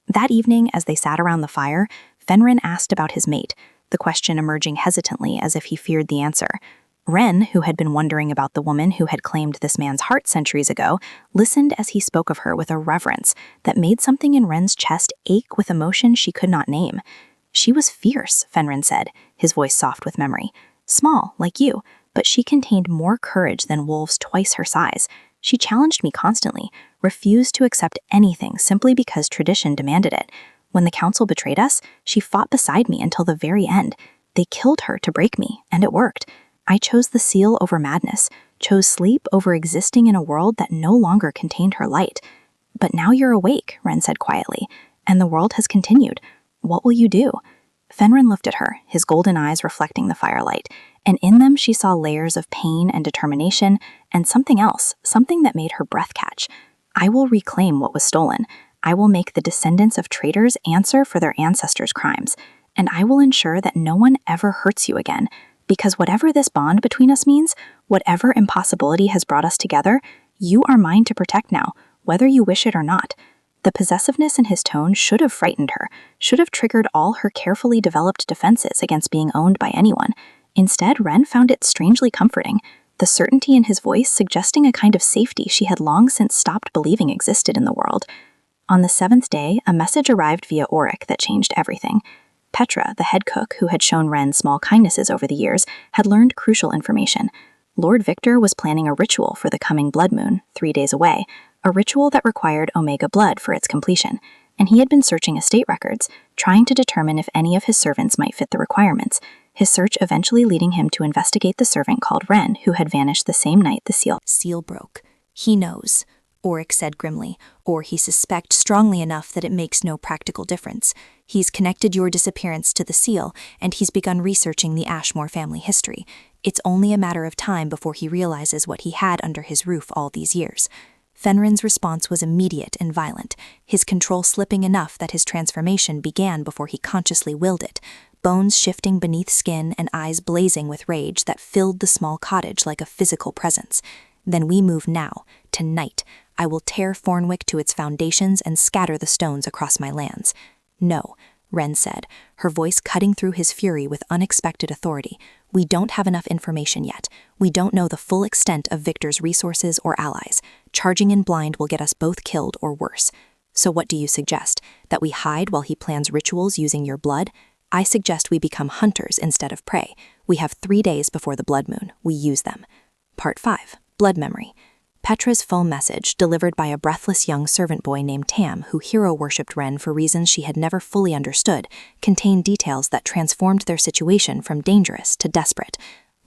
That evening, as they sat around the fire, Fenrin asked about his mate, the question emerging hesitantly as if he feared the answer. Wren, who had been wondering about the woman who had claimed this man's heart centuries ago, listened as he spoke of her with a reverence that made something in Wren's chest ache with emotion she could not name. "She was fierce," Fenrin said, his voice soft with memory. "Small, like you, but she contained more courage than wolves twice her size. She challenged me constantly, refused to accept anything simply because tradition demanded it. When the council betrayed us, she fought beside me until the very end. They killed her to break me, and it worked. I chose the seal over madness, chose sleep over existing in a world that no longer contained her light. But now you're awake," Wren said quietly, "and the world has continued. What will you do?" Fenrin looked at her, his golden eyes reflecting the firelight, and in them she saw layers of pain and determination, and something else, something that made her breath catch. "I will reclaim what was stolen. I will make the descendants of traitors answer for their ancestors' crimes, and I will ensure that no one ever hurts you again. Because whatever this bond between us means, whatever impossibility has brought us together, you are mine to protect now, whether you wish it or not." The possessiveness in his tone should have frightened her, should have triggered all her carefully developed defenses against being owned by anyone. Instead, Wren found it strangely comforting, the certainty in his voice suggesting a kind of safety she had long since stopped believing existed in the world. On the 7th day, a message arrived via Auric that changed everything. Petra, the head cook who had shown Wren small kindnesses over the years, had learned crucial information. Lord Victor was planning a ritual for the coming blood moon, 3 days away, a ritual that required Omega blood for its completion, and he had been searching estate records, trying to determine if any of his servants might fit the requirements, his search eventually leading him to investigate the servant called Wren, who had vanished the same night the seal broke. "He knows," Auric said grimly, "or he suspects strongly enough that it makes no practical difference. He's connected your disappearance to the seal, and he's begun researching the Ashmore family history. It's only a matter of time before he realizes what he had under his roof all these years." Fenrin's response was immediate and violent, his control slipping enough that his transformation began before he consciously willed it, bones shifting beneath skin and eyes blazing with rage that filled the small cottage like a physical presence. "Then we move now, tonight. I will tear Thornwick to its foundations and scatter the stones across my lands." "No," Wren said, her voice cutting through his fury with unexpected authority. "We don't have enough information yet. We don't know the full extent of Victor's resources or allies. Charging in blind will get us both killed or worse. So what do you suggest? That we hide while he plans rituals using your blood? I suggest we become hunters instead of prey. We have 3 days before the blood moon. We use them." Part 5. Blood Memory. Petra's phone message, delivered by a breathless young servant boy named Tam, who hero-worshipped Wren for reasons she had never fully understood, contained details that transformed their situation from dangerous to desperate.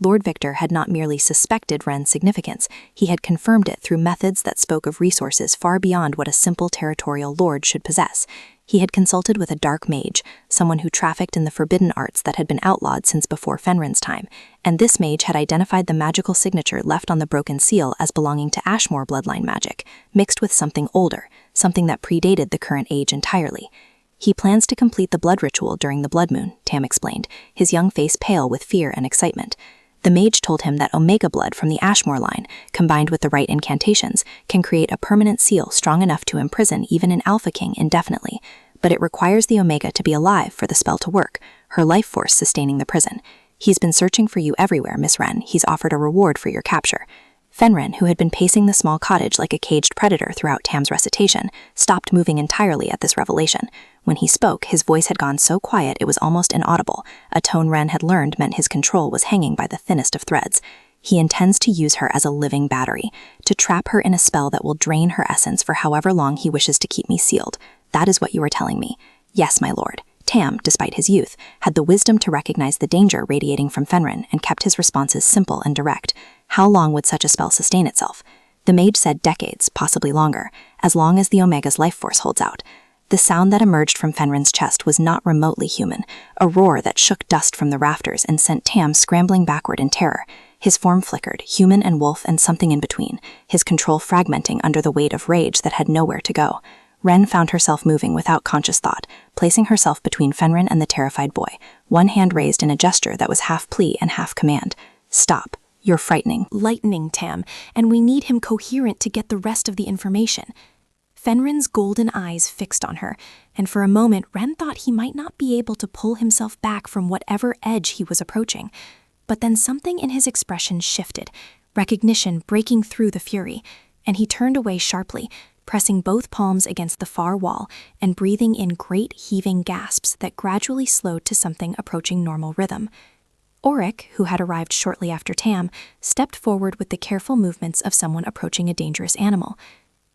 Lord Victor had not merely suspected Wren's significance, he had confirmed it through methods that spoke of resources far beyond what a simple territorial lord should possess. He had consulted with a dark mage, someone who trafficked in the forbidden arts that had been outlawed since before Fenrin's time, and this mage had identified the magical signature left on the broken seal as belonging to Ashmore bloodline magic, mixed with something older, something that predated the current age entirely. "He plans to complete the blood ritual during the blood moon," Tam explained, his young face pale with fear and excitement. The mage told him that Omega blood from the Ashmore line, combined with the right incantations, can create a permanent seal strong enough to imprison even an Alpha King indefinitely. But it requires the Omega to be alive for the spell to work, her life force sustaining the prison. "He's been searching for you everywhere, Miss Wren. He's offered a reward for your capture." Fenrin, who had been pacing the small cottage like a caged predator throughout Tam's recitation, stopped moving entirely at this revelation. When he spoke, his voice had gone so quiet it was almost inaudible, a tone Wren had learned meant his control was hanging by the thinnest of threads. "He intends to use her as a living battery, to trap her in a spell that will drain her essence for however long he wishes to keep me sealed. That is what you were telling me." "Yes, my lord." Tam, despite his youth, had the wisdom to recognize the danger radiating from Fenrin and kept his responses simple and direct. How long would such a spell sustain itself? The mage said decades, possibly longer, as long as the Omega's life force holds out. The sound that emerged from Fenrin's chest was not remotely human, a roar that shook dust from the rafters and sent Tam scrambling backward in terror. His form flickered, human and wolf and something in between, his control fragmenting under the weight of rage that had nowhere to go. Wren found herself moving without conscious thought, placing herself between Fenrin and the terrified boy, one hand raised in a gesture that was half plea and half command. "Stop. You're frightening." "Lightning, Tam, and we need him coherent to get the rest of the information." Fenrin's golden eyes fixed on her, and for a moment Wren thought he might not be able to pull himself back from whatever edge he was approaching. But then something in his expression shifted, recognition breaking through the fury, and he turned away sharply, pressing both palms against the far wall and breathing in great heaving gasps that gradually slowed to something approaching normal rhythm. Auric, who had arrived shortly after Tam, stepped forward with the careful movements of someone approaching a dangerous animal.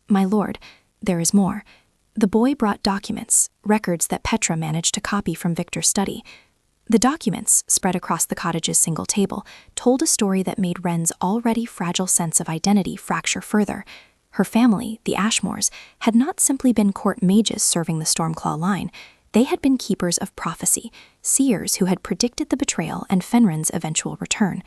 "My lord, there is more." The boy brought documents, records that Petra managed to copy from Victor's study. The documents, spread across the cottage's single table, told a story that made Wren's already fragile sense of identity fracture further. Her family, the Ashmores, had not simply been court mages serving the Stormclaw line. They had been keepers of prophecy, seers who had predicted the betrayal and Fenrin's eventual return.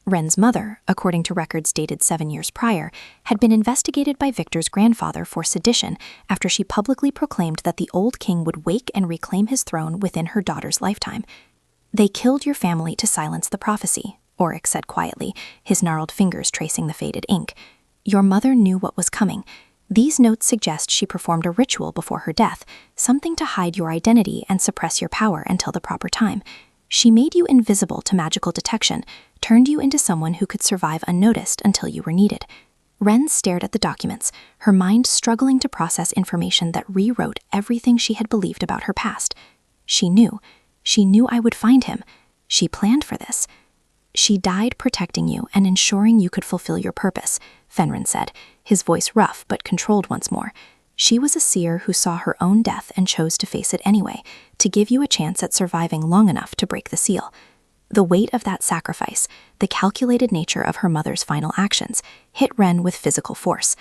Wren's mother, according to records dated 7 years prior, had been investigated by Victor's grandfather for sedition after she publicly proclaimed that the old king would wake and reclaim his throne within her daughter's lifetime. "They killed your family to silence the prophecy," Auric said quietly, his gnarled fingers tracing the faded ink. "Your mother knew what was coming. These notes suggest she performed a ritual before her death, something to hide your identity and suppress your power until the proper time. She made you invisible to magical detection, turned you into someone who could survive unnoticed until you were needed." Wren stared at the documents, her mind struggling to process information that rewrote everything she had believed about her past. She knew I would find him. She planned for this. "She died protecting you and ensuring you could fulfill your purpose," Fenrin said, his voice rough but controlled once more. "She was a seer who saw her own death and chose to face it anyway, to give you a chance at surviving long enough to break the seal." The weight of that sacrifice, the calculated nature of her mother's final actions, hit Wren with physical force.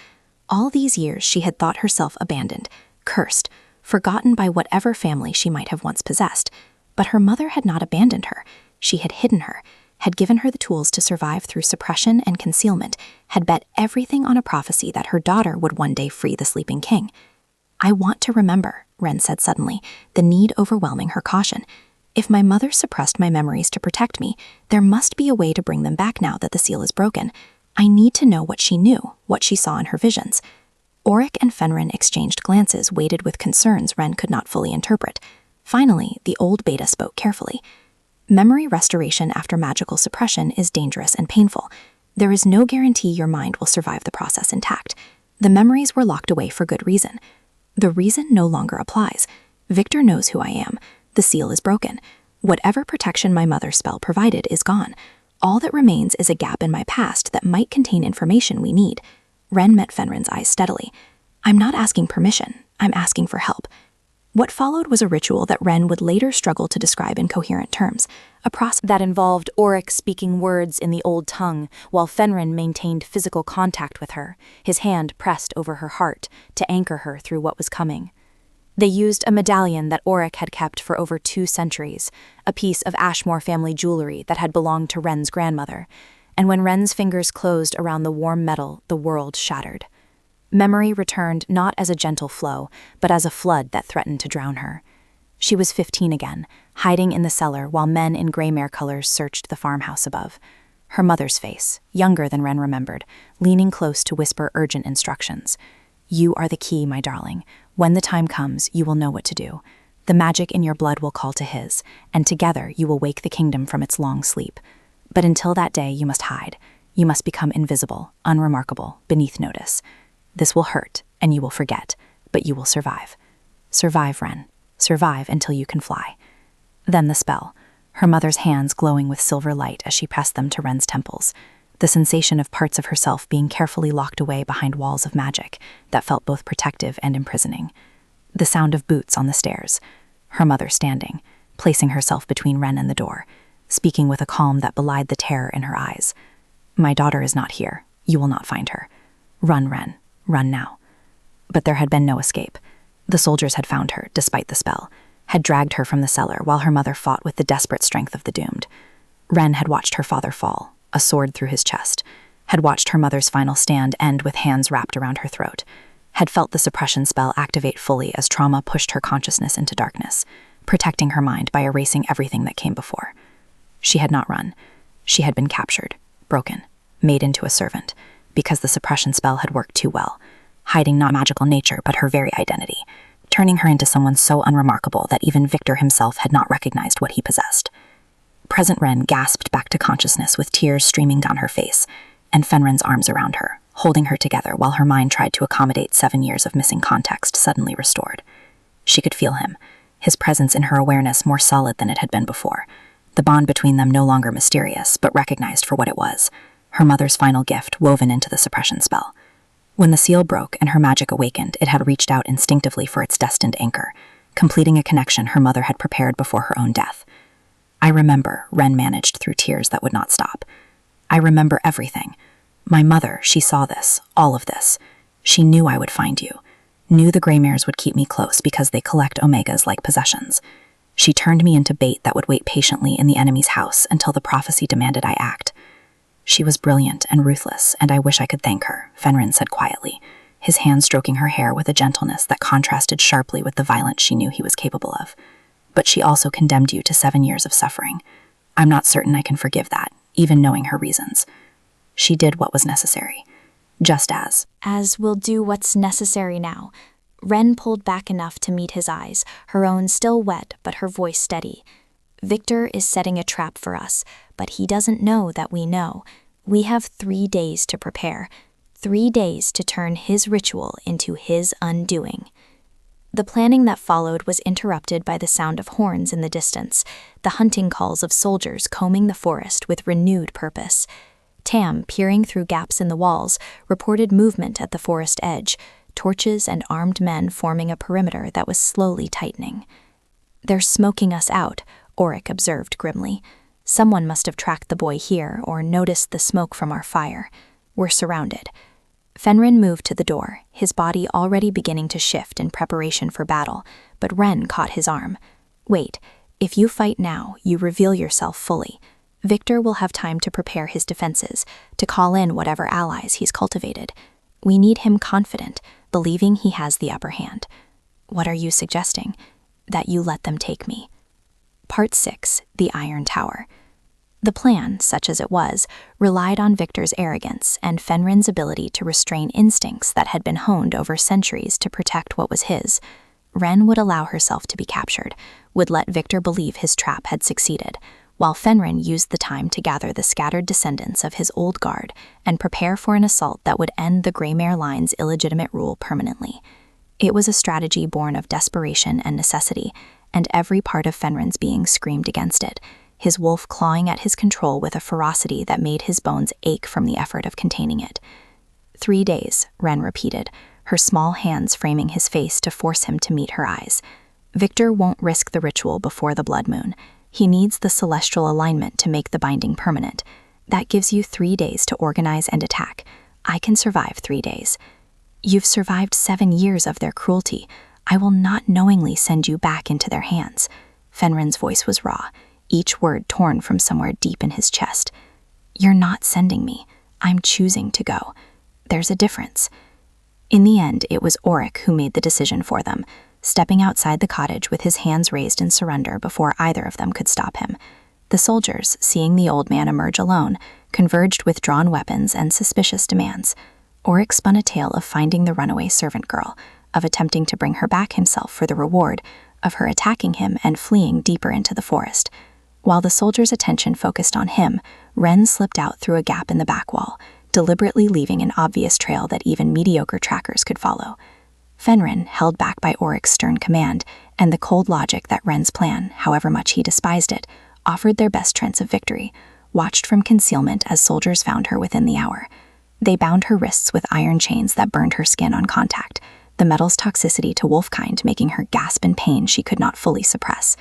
All these years she had thought herself abandoned, cursed, forgotten by whatever family she might have once possessed. But her mother had not abandoned her. She had hidden her, had given her the tools to survive through suppression and concealment, had bet everything on a prophecy that her daughter would one day free the sleeping king. "I want to remember," Wren said suddenly, the need overwhelming her caution. "If my mother suppressed my memories to protect me, there must be a way to bring them back now that the seal is broken. I need to know what she knew, what she saw in her visions." Auric and Fenrin exchanged glances weighted with concerns Ren could not fully interpret. Finally, the old beta spoke carefully. Memory restoration after magical suppression is dangerous and painful. There is no guarantee your mind will survive the process intact. The memories were locked away for good reason. The reason no longer applies. Victor knows who I am. The seal is broken. Whatever protection my mother's spell provided is gone. All that remains is a gap in my past that might contain information we need. Ren met Fenrin's eyes steadily. I'm not asking permission. I'm asking for help. What followed was a ritual that Ren would later struggle to describe in coherent terms, a process that involved Auric speaking words in the old tongue, while Fenrin maintained physical contact with her, his hand pressed over her heart to anchor her through what was coming. They used a medallion that Auric had kept for over 2 centuries, a piece of Ashmore family jewelry that had belonged to Ren's grandmother, and when Ren's fingers closed around the warm metal, the world shattered. Memory returned not as a gentle flow, but as a flood that threatened to drown her. She was 15 again, hiding in the cellar while men in gray mare colors searched the farmhouse above. Her mother's face, younger than Ren remembered, leaning close to whisper urgent instructions. You are the key, my darling. When the time comes, you will know what to do. The magic in your blood will call to his, and together you will wake the kingdom from its long sleep. But until that day, you must hide. You must become invisible, unremarkable, beneath notice. This will hurt, and you will forget, but you will survive. Survive, Ren. Survive until you can fly. Then the spell, her mother's hands glowing with silver light as she pressed them to Ren's temples, the sensation of parts of herself being carefully locked away behind walls of magic that felt both protective and imprisoning. The sound of boots on the stairs, her mother standing, placing herself between Ren and the door, speaking with a calm that belied the terror in her eyes. My daughter is not here. You will not find her. Run, Ren. Run now. But there had been no escape. The soldiers had found her, despite the spell, had dragged her from the cellar while her mother fought with the desperate strength of the doomed. Ren had watched her father fall, a sword through his chest, had watched her mother's final stand end with hands wrapped around her throat, had felt the suppression spell activate fully as trauma pushed her consciousness into darkness, protecting her mind by erasing everything that came before. She had not run. She had been captured, broken, made into a servant, because the suppression spell had worked too well, hiding not magical nature but her very identity, turning her into someone so unremarkable that even Victor himself had not recognized what he possessed. Present Ren gasped back to consciousness with tears streaming down her face, and Fenrin's arms around her, holding her together while her mind tried to accommodate 7 years of missing context suddenly restored. She could feel him, his presence in her awareness more solid than it had been before, the bond between them no longer mysterious, but recognized for what it was, her mother's final gift woven into the suppression spell. When the seal broke and her magic awakened, it had reached out instinctively for its destined anchor, completing a connection her mother had prepared before her own death. I remember, Ren managed through tears that would not stop. I remember everything. My mother, she saw this, all of this. She knew I would find you, knew the gray mares would keep me close because they collect omegas like possessions. She turned me into bait that would wait patiently in the enemy's house until the prophecy demanded I act. She was brilliant and ruthless, and I wish I could thank her, Fenrin said quietly, his hand stroking her hair with a gentleness that contrasted sharply with the violence she knew he was capable of. But she also condemned you to 7 years of suffering. I'm not certain I can forgive that, even knowing her reasons. She did what was necessary, just as we'll do what's necessary now. Ren pulled back enough to meet his eyes, her own still wet but her voice steady. Victor is setting a trap for us, but he doesn't know that we know. We have 3 days to prepare, 3 days to turn his ritual into his undoing. The planning that followed was interrupted by the sound of horns in the distance, the hunting calls of soldiers combing the forest with renewed purpose. Tam, peering through gaps in the walls, reported movement at the forest edge, torches and armed men forming a perimeter that was slowly tightening. They're smoking us out, Auric observed grimly. Someone must have tracked the boy here or noticed the smoke from our fire. We're surrounded. Fenrin moved to the door, his body already beginning to shift in preparation for battle, but Ren caught his arm. Wait, if you fight now, you reveal yourself fully. Victor will have time to prepare his defenses, to call in whatever allies he's cultivated. We need him confident, believing he has the upper hand. What are you suggesting? That you let them take me. Part 6, The Iron Tower. The plan, such as it was, relied on Victor's arrogance and Fenrin's ability to restrain instincts that had been honed over centuries to protect what was his. Ren would allow herself to be captured, would let Victor believe his trap had succeeded, while Fenrin used the time to gather the scattered descendants of his old guard and prepare for an assault that would end the Greymare line's illegitimate rule permanently. It was a strategy born of desperation and necessity, and every part of Fenrin's being screamed against it, his wolf clawing at his control with a ferocity that made his bones ache from the effort of containing it. 3 days, Ren repeated, her small hands framing his face to force him to meet her eyes. Victor won't risk the ritual before the blood moon. He needs the celestial alignment to make the binding permanent. That gives you 3 days to organize and attack. I can survive 3 days. You've survived 7 years of their cruelty. I will not knowingly send you back into their hands. Fenrin's voice was raw, each word torn from somewhere deep in his chest. You're not sending me. I'm choosing to go. There's a difference. In the end, it was Auric who made the decision for them, stepping outside the cottage with his hands raised in surrender before either of them could stop him. The soldiers, seeing the old man emerge alone, converged with drawn weapons and suspicious demands. Auric spun a tale of finding the runaway servant girl, of attempting to bring her back himself for the reward, of her attacking him and fleeing deeper into the forest. While the soldiers' attention focused on him, Ren slipped out through a gap in the back wall, deliberately leaving an obvious trail that even mediocre trackers could follow. Fenrin, held back by Auric's stern command and the cold logic that Ren's plan, however much he despised it, offered their best chance of victory, watched from concealment as soldiers found her within the hour. They bound her wrists with iron chains that burned her skin on contact, the metal's toxicity to wolfkind making her gasp in pain she could not fully suppress.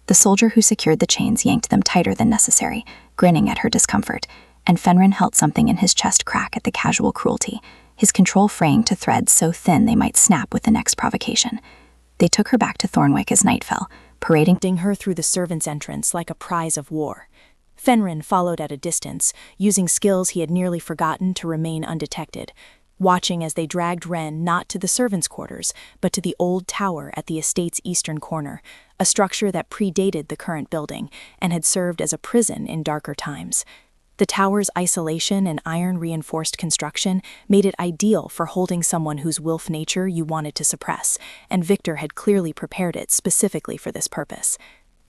The soldier who secured the chains yanked them tighter than necessary, grinning at her discomfort, and Fenrin felt something in his chest crack at the casual cruelty, his control fraying to threads so thin they might snap with the next provocation. They took her back to Thornwick as night fell, parading her through the servants' entrance like a prize of war. Fenrin followed at a distance, using skills he had nearly forgotten to remain undetected, watching as they dragged Ren not to the servants' quarters, but to the old tower at the estate's eastern corner, a structure that predated the current building and had served as a prison in darker times. The tower's isolation and iron-reinforced construction made it ideal for holding someone whose wolf nature you wanted to suppress, and Victor had clearly prepared it specifically for this purpose.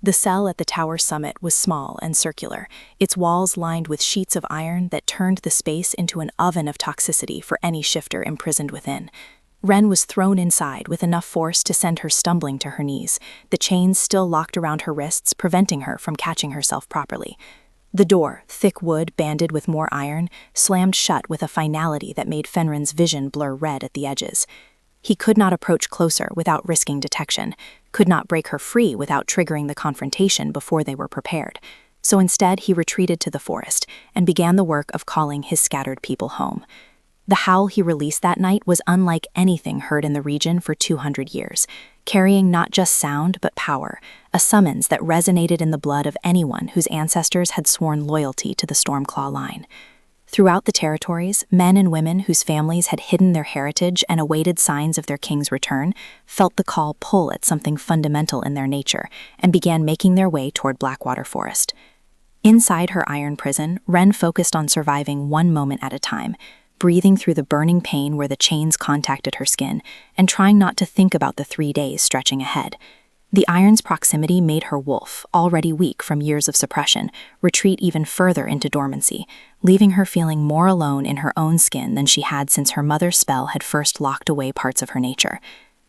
The cell at the tower's summit was small and circular, its walls lined with sheets of iron that turned the space into an oven of toxicity for any shifter imprisoned within. Ren was thrown inside with enough force to send her stumbling to her knees, the chains still locked around her wrists, preventing her from catching herself properly. The door, thick wood banded with more iron, slammed shut with a finality that made Fenrin's vision blur red at the edges. He could not approach closer without risking detection, could not break her free without triggering the confrontation before they were prepared. So instead, he retreated to the forest and began the work of calling his scattered people home. The howl he released that night was unlike anything heard in the region for 200 years, carrying not just sound but power, a summons that resonated in the blood of anyone whose ancestors had sworn loyalty to the Stormclaw line. Throughout the territories, men and women whose families had hidden their heritage and awaited signs of their king's return felt the call pull at something fundamental in their nature and began making their way toward Blackwater Forest. Inside her iron prison, Ren focused on surviving one moment at a time, breathing through the burning pain where the chains contacted her skin and trying not to think about the 3 days stretching ahead. The iron's proximity made her wolf, already weak from years of suppression, retreat even further into dormancy, leaving her feeling more alone in her own skin than she had since her mother's spell had first locked away parts of her nature.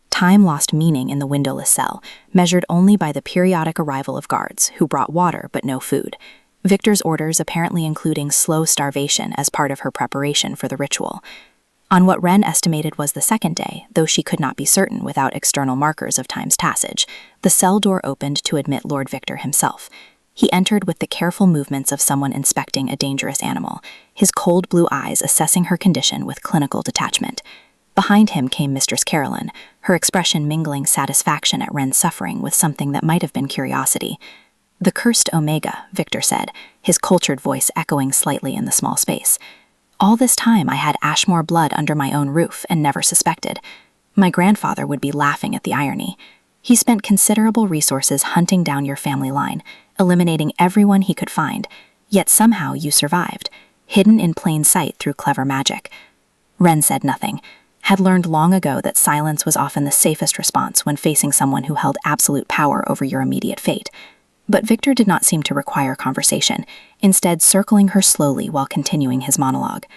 Time lost meaning in the windowless cell, measured only by the periodic arrival of guards, who brought water but no food. Victor's orders apparently including slow starvation as part of her preparation for the ritual. On what Ren estimated was the second day, though she could not be certain without external markers of time's passage, the cell door opened to admit Lord Victor himself. He entered with the careful movements of someone inspecting a dangerous animal, his cold blue eyes assessing her condition with clinical detachment. Behind him came Mistress Carolyn, her expression mingling satisfaction at Ren's suffering with something that might have been curiosity. "The cursed Omega," Victor said, his cultured voice echoing slightly in the small space. "All this time I had Ashmore blood under my own roof and never suspected. My grandfather would be laughing at the irony. He spent considerable resources hunting down your family line, eliminating everyone he could find, Yet somehow you survived, hidden in plain sight through clever magic. Ren said nothing, had learned long ago that silence was often the safest response when facing someone who held absolute power over your immediate fate. But Victor did not seem to require conversation, instead circling her slowly while continuing his monologue.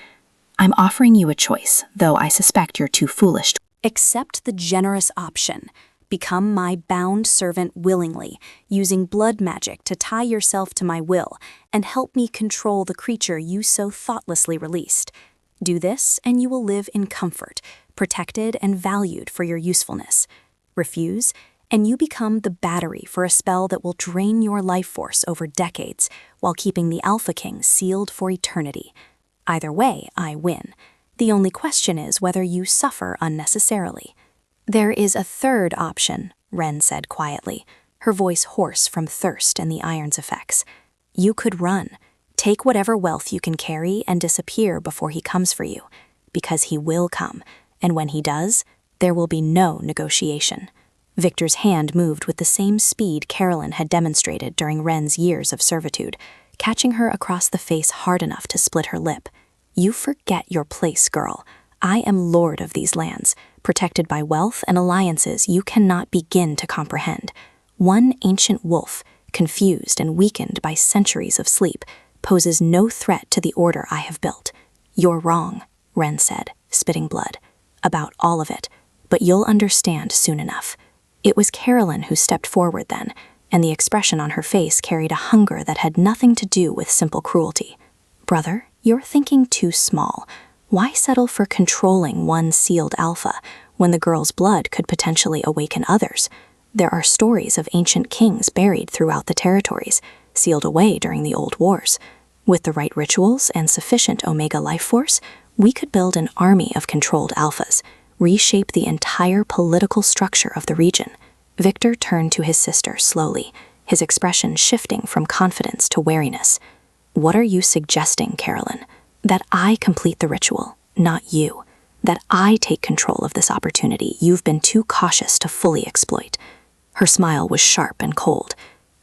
I'm offering you a choice, though I suspect you're too foolish to Accept the generous option. Become my bound servant willingly, using blood magic to tie yourself to my will, and help me control the creature you so thoughtlessly released. Do this, and you will live in comfort, protected and valued for your usefulness. Refuse, and you become the battery for a spell that will drain your life force over decades, while keeping the Alpha King sealed for eternity. Either way, I win. The only question is whether you suffer unnecessarily. There is a third option, Ren said quietly, her voice hoarse from thirst and the iron's effects. You could run. Take whatever wealth you can carry and disappear before he comes for you, because he will come, and when he does, there will be no negotiation. Victor's hand moved with the same speed Carolyn had demonstrated during Ren's years of servitude, catching her across the face hard enough to split her lip. You forget your place, girl. I am lord of these lands, protected by wealth and alliances you cannot begin to comprehend. One ancient wolf, confused and weakened by centuries of sleep, poses no threat to the order I have built. You're wrong, Ren said, spitting blood. About all of it, but you'll understand soon enough. It was Carolyn who stepped forward then, and the expression on her face carried a hunger that had nothing to do with simple cruelty. Brother, you're thinking too small. Why settle for controlling one sealed alpha when the girl's blood could potentially awaken others? There are stories of ancient kings buried throughout the territories, sealed away during the old wars. With the right rituals and sufficient Omega life force, we could build an army of controlled alphas, reshape the entire political structure of the region. Victor turned to his sister slowly, his expression shifting from confidence to wariness. What are you suggesting, Carolyn? That I complete the ritual, not you. That I take control of this opportunity you've been too cautious to fully exploit. Her smile was sharp and cold.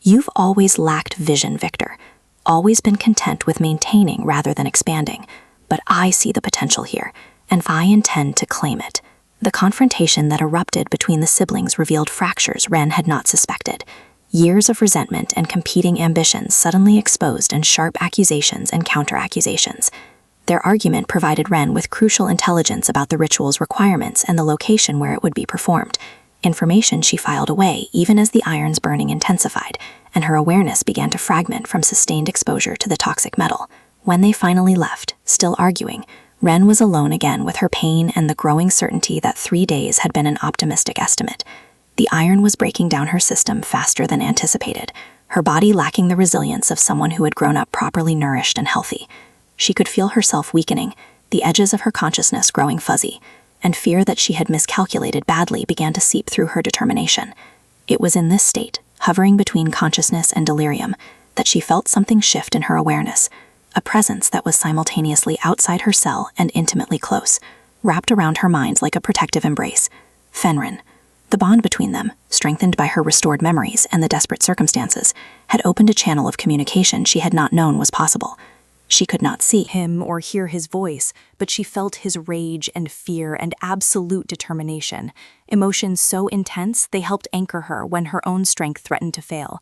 You've always lacked vision, Victor. Always been content with maintaining rather than expanding. But I see the potential here, and I intend to claim it. The confrontation that erupted between the siblings revealed fractures Ren had not suspected. Years of resentment and competing ambitions suddenly exposed in sharp accusations and counter-accusations. Their argument provided Ren with crucial intelligence about the ritual's requirements and the location where it would be performed. Information she filed away even as the iron's burning intensified, and her awareness began to fragment from sustained exposure to the toxic metal. When they finally left, still arguing, Ren was alone again with her pain and the growing certainty that 3 days had been an optimistic estimate. The iron was breaking down her system faster than anticipated, her body lacking the resilience of someone who had grown up properly nourished and healthy. She could feel herself weakening, the edges of her consciousness growing fuzzy, and fear that she had miscalculated badly began to seep through her determination. It was in this state, hovering between consciousness and delirium, that she felt something shift in her awareness, a presence that was simultaneously outside her cell and intimately close, wrapped around her mind like a protective embrace. Fenrin. The bond between them, strengthened by her restored memories and the desperate circumstances, had opened a channel of communication she had not known was possible. She could not see him or hear his voice, but she felt his rage and fear and absolute determination, emotions so intense they helped anchor her when her own strength threatened to fail.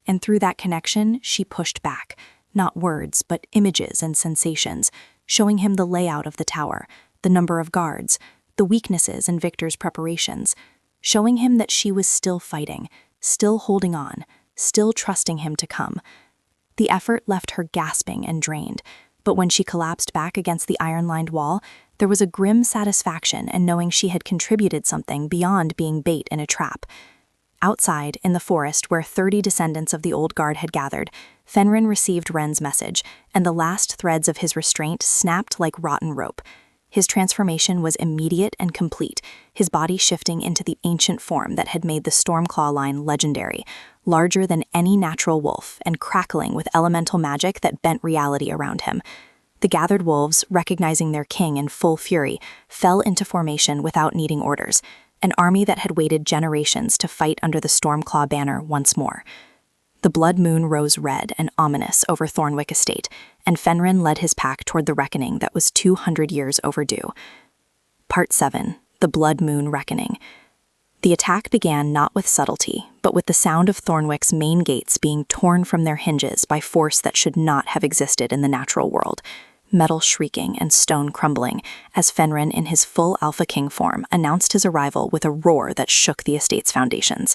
And through that connection, she pushed back, not words, but images and sensations, showing him the layout of the tower, the number of guards, the weaknesses in Victor's preparations, showing him that she was still fighting, still holding on, still trusting him to come. The effort left her gasping and drained, but when she collapsed back against the iron-lined wall, there was a grim satisfaction in knowing she had contributed something beyond being bait in a trap. Outside, in the forest where 30 descendants of the old guard had gathered, Fenrin received Ren's message, and the last threads of his restraint snapped like rotten rope. His transformation was immediate and complete, his body shifting into the ancient form that had made the Stormclaw line legendary, larger than any natural wolf and crackling with elemental magic that bent reality around him. The gathered wolves, recognizing their king in full fury, fell into formation without needing orders, an army that had waited generations to fight under the Stormclaw banner once more. The blood moon rose red and ominous over Thornwick Estate, and Fenrin led his pack toward the reckoning that was 200 years overdue. Part 7. The Blood Moon Reckoning. The attack began not with subtlety, but with the sound of Thornwick's main gates being torn from their hinges by force that should not have existed in the natural world, metal shrieking and stone crumbling, as Fenrin in his full Alpha King form announced his arrival with a roar that shook the estate's foundations.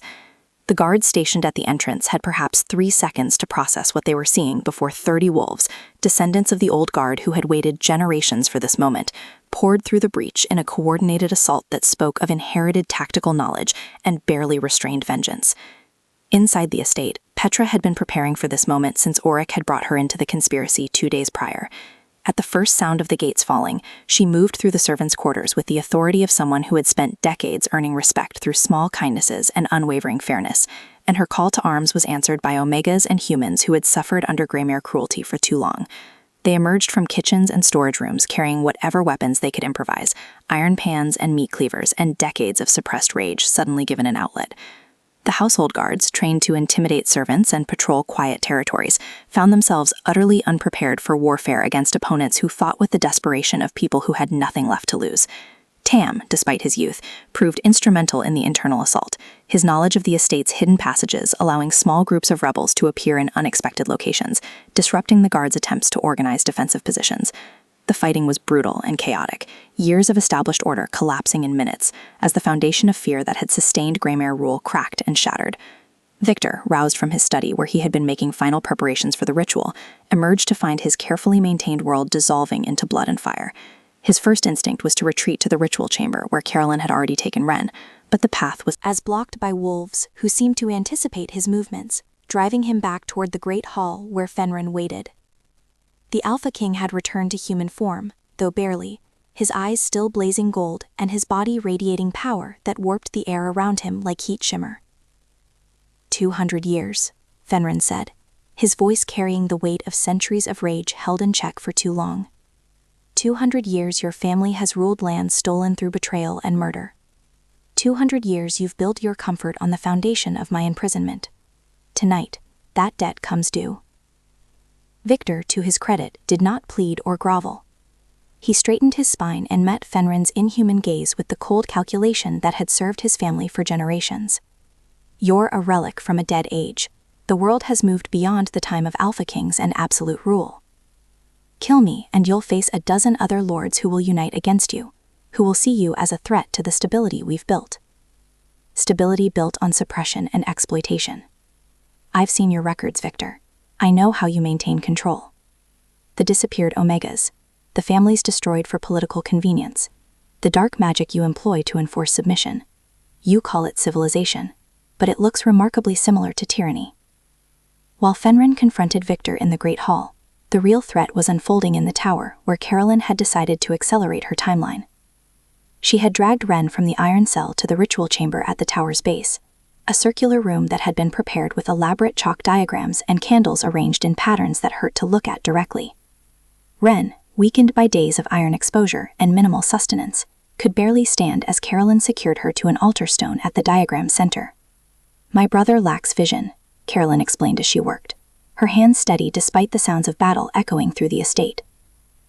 The guards stationed at the entrance had perhaps 3 seconds to process what they were seeing before 30 wolves, descendants of the old guard who had waited generations for this moment, poured through the breach in a coordinated assault that spoke of inherited tactical knowledge and barely restrained vengeance. Inside the estate, Petra had been preparing for this moment since Auric had brought her into the conspiracy 2 days prior. At the first sound of the gates falling, she moved through the servants' quarters with the authority of someone who had spent decades earning respect through small kindnesses and unwavering fairness, and her call to arms was answered by Omegas and humans who had suffered under Greymere cruelty for too long. They emerged from kitchens and storage rooms carrying whatever weapons they could improvise, iron pans and meat cleavers, and decades of suppressed rage suddenly given an outlet. The household guards, trained to intimidate servants and patrol quiet territories, found themselves utterly unprepared for warfare against opponents who fought with the desperation of people who had nothing left to lose. Tam, despite his youth, proved instrumental in the internal assault, his knowledge of the estate's hidden passages allowing small groups of rebels to appear in unexpected locations, disrupting the guards' attempts to organize defensive positions. The fighting was brutal and chaotic, years of established order collapsing in minutes, as the foundation of fear that had sustained Greymere rule cracked and shattered. Victor, roused from his study where he had been making final preparations for the ritual, emerged to find his carefully maintained world dissolving into blood and fire. His first instinct was to retreat to the ritual chamber where Carolyn had already taken Ren, but the path was as blocked by wolves who seemed to anticipate his movements, driving him back toward the great hall where Fenrin waited. The Alpha King had returned to human form, though barely, his eyes still blazing gold and his body radiating power that warped the air around him like heat shimmer. 200 years, Fenrin said, his voice carrying the weight of centuries of rage held in check for too long. 200 years your family has ruled lands stolen through betrayal and murder. 200 years you've built your comfort on the foundation of my imprisonment. Tonight, that debt comes due. Victor, to his credit, did not plead or grovel. He straightened his spine and met Fenrin's inhuman gaze with the cold calculation that had served his family for generations. You're a relic from a dead age. The world has moved beyond the time of Alpha Kings and absolute rule. Kill me and you'll face a dozen other lords who will unite against you, who will see you as a threat to the stability we've built. Stability built on suppression and exploitation. I've seen your records, Victor. I know how you maintain control. The disappeared Omegas, the families destroyed for political convenience, the dark magic you employ to enforce submission. You call it civilization, but it looks remarkably similar to tyranny. While Fenrin confronted Victor in the Great Hall, the real threat was unfolding in the tower where Carolyn had decided to accelerate her timeline. She had dragged Ren from the iron cell to the ritual chamber at the tower's base, a circular room that had been prepared with elaborate chalk diagrams and candles arranged in patterns that hurt to look at directly. Ren, weakened by days of iron exposure and minimal sustenance, could barely stand as Carolyn secured her to an altar stone at the diagram's center. My brother lacks vision, Carolyn explained as she worked, her hands steady despite the sounds of battle echoing through the estate.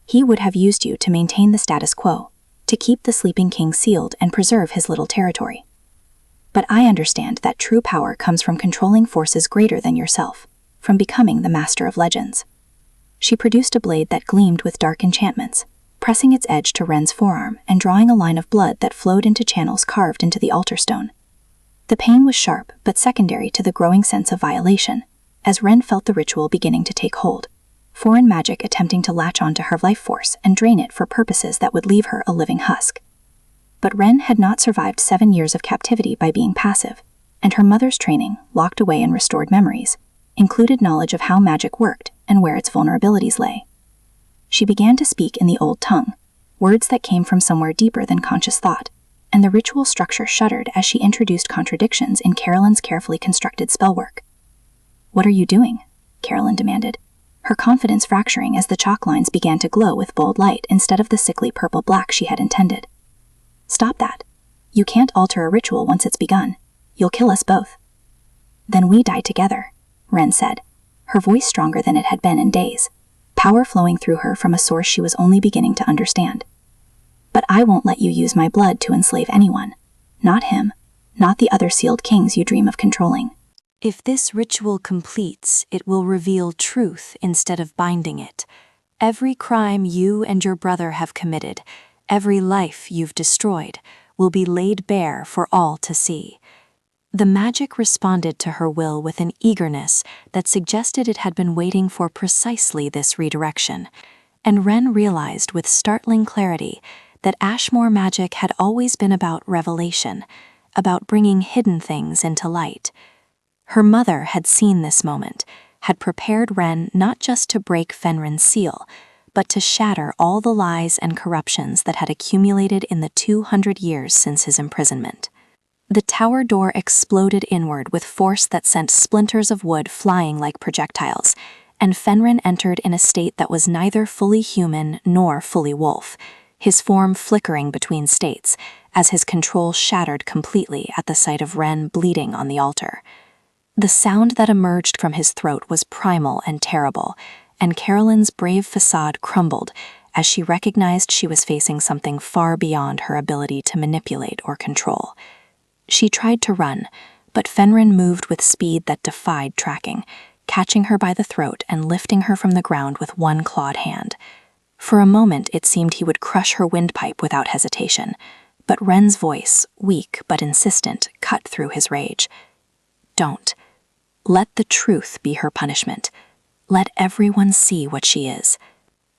He would have used you to maintain the status quo, to keep the sleeping king sealed and preserve his little territory. But I understand that true power comes from controlling forces greater than yourself, from becoming the master of legends. She produced a blade that gleamed with dark enchantments, pressing its edge to Ren's forearm and drawing a line of blood that flowed into channels carved into the altar stone. The pain was sharp but secondary to the growing sense of violation, as Ren felt the ritual beginning to take hold, foreign magic attempting to latch onto her life force and drain it for purposes that would leave her a living husk. But Ren had not survived 7 years of captivity by being passive, and her mother's training, locked away in restored memories, included knowledge of how magic worked and where its vulnerabilities lay. She began to speak in the old tongue, words that came from somewhere deeper than conscious thought, and the ritual structure shuddered as she introduced contradictions in Carolyn's carefully constructed spellwork. "What are you doing?" Carolyn demanded, her confidence fracturing as the chalk lines began to glow with bold light instead of the sickly purple-black she had intended. "Stop that. You can't alter a ritual once it's begun. You'll kill us both." "Then we die together," Ren said, her voice stronger than it had been in days, power flowing through her from a source she was only beginning to understand. But I won't let you use my blood to enslave anyone. Not him, not the other sealed kings you dream of controlling. If this ritual completes, it will reveal truth instead of binding it. Every crime you and your brother have committed, every life you've destroyed, will be laid bare for all to see. The magic responded to her will with an eagerness that suggested it had been waiting for precisely this redirection, and Ren realized with startling clarity that Ashmore magic had always been about revelation, about bringing hidden things into light. Her mother had seen this moment, had prepared Ren not just to break Fenrin's seal, but to shatter all the lies and corruptions that had accumulated in the 200 years since his imprisonment. The tower door exploded inward with force that sent splinters of wood flying like projectiles, and Fenrin entered in a state that was neither fully human nor fully wolf, his form flickering between states, as his control shattered completely at the sight of Ren bleeding on the altar. The sound that emerged from his throat was primal and terrible, and Carolyn's brave facade crumbled as she recognized she was facing something far beyond her ability to manipulate or control. She tried to run, but Fenrin moved with speed that defied tracking, catching her by the throat and lifting her from the ground with one clawed hand. For a moment it seemed he would crush her windpipe without hesitation, but Ren's voice, weak but insistent, cut through his rage. Don't. Let the truth be her punishment. Let everyone see what she is.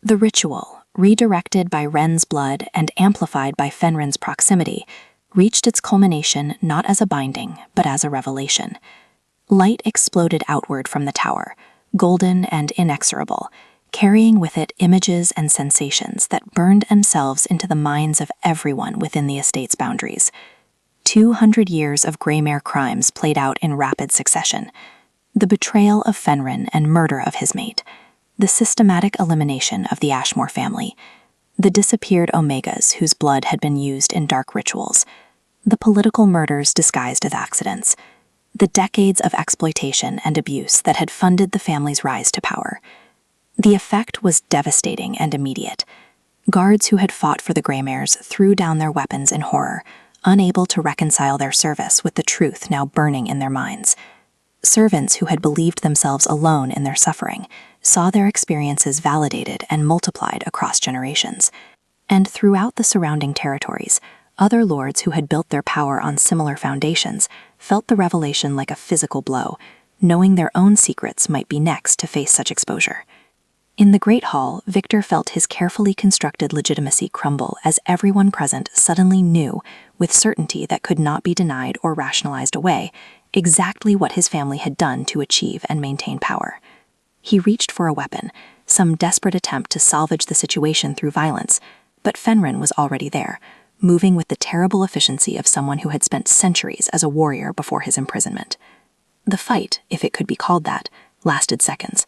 The ritual, redirected by Ren's blood and amplified by Fenrin's proximity, reached its culmination not as a binding, but as a revelation. Light exploded outward from the tower, golden and inexorable, carrying with it images and sensations that burned themselves into the minds of everyone within the estate's boundaries. 200 years of Greymere crimes played out in rapid succession. The betrayal of Fenrin and murder of his mate, the systematic elimination of the Ashmore family, the disappeared Omegas whose blood had been used in dark rituals, the political murders disguised as accidents, the decades of exploitation and abuse that had funded the family's rise to power. The effect was devastating and immediate. Guards who had fought for the Greymares threw down their weapons in horror, unable to reconcile their service with the truth now burning in their minds. Servants who had believed themselves alone in their suffering saw their experiences validated and multiplied across generations. And throughout the surrounding territories, other lords who had built their power on similar foundations felt the revelation like a physical blow, knowing their own secrets might be next to face such exposure. In the Great Hall, Victor felt his carefully constructed legitimacy crumble as everyone present suddenly knew, with certainty that could not be denied or rationalized away, exactly what his family had done to achieve and maintain power. He reached for a weapon, some desperate attempt to salvage the situation through violence, but Fenrin was already there, moving with the terrible efficiency of someone who had spent centuries as a warrior before his imprisonment. The fight, if it could be called that, lasted seconds.